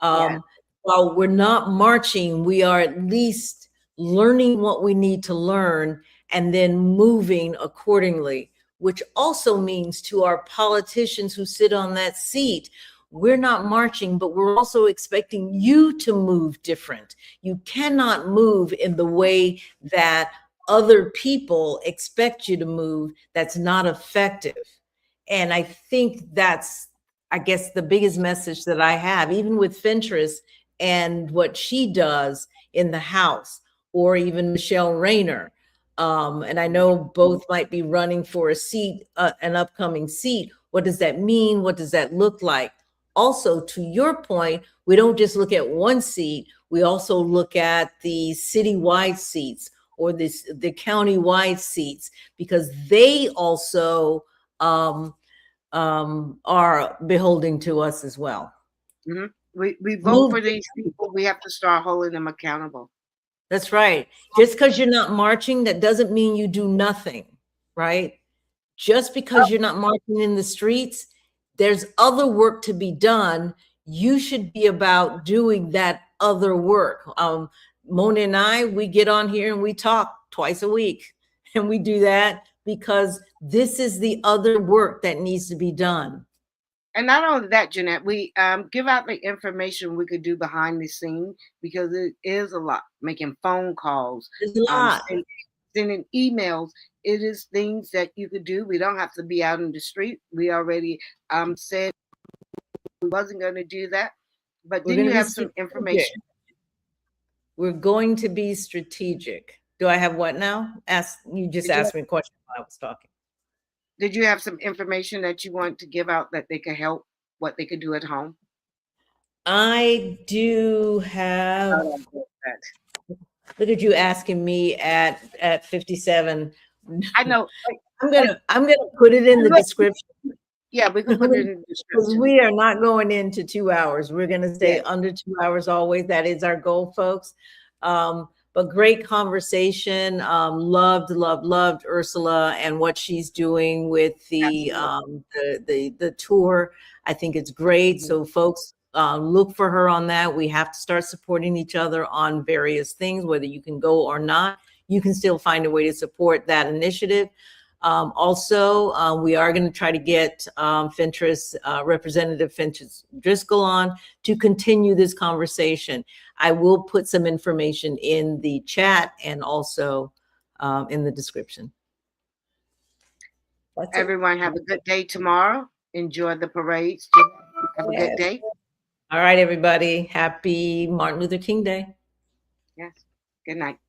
Yeah. While we're not marching, we are at least learning what we need to learn and then moving accordingly, which also means to our politicians who sit on that seat, we're not marching, but we're also expecting you to move different. You cannot move in the way that other people expect you to move. That's not effective. And I think that's, I guess, the biggest message that I have, even with Fentress and what she does in the House, or even Michelle Rayner. And I know both might be running for a seat, an upcoming seat. What does that mean? What does that look like? Also, to your point, we don't just look at one seat, we also look at the citywide seats or the county-wide seats, because they also are beholding to us as well. Mm-hmm. We vote for these people, we have to start holding them accountable. That's right. Just because you're not marching, that doesn't mean you do nothing, right? Just because you're not marching in the streets, there's other work to be done. You should be about doing that other work. Mona and I, we get on here and we talk twice a week, and we do that because this is the other work that needs to be done. And not only that, Jeanette, we give out the information we could do behind the scene, because it is a lot. Making phone calls, There's a lot. Sending emails. It is things that you could do. We don't have to be out in the street. We already said we wasn't going to do that. But then you have some information. We're going to be strategic. Do I have what now? You just asked me a question while I was talking. Did you have some information that you want to give out that they could help, what they could do at home? I do have. Look at you asking me at 57. I know. I'm gonna put it in the description. Yeah, we can put it in the description. We are not going into 2 hours. We're gonna stay under 2 hours always. That is our goal, folks. But great conversation. Loved Ursula and what she's doing with the tour. I think it's great. So folks, look for her on that. We have to start supporting each other on various things, whether you can go or not. You can still find a way to support that initiative. Also, we are going to try to get Representative Fentress Driscoll on to continue this conversation. I will put some information in the chat and also in the description. Everyone have a good day tomorrow. Enjoy the parades. Have a good day. All right, everybody. Happy Martin Luther King Day. Yes. Good night.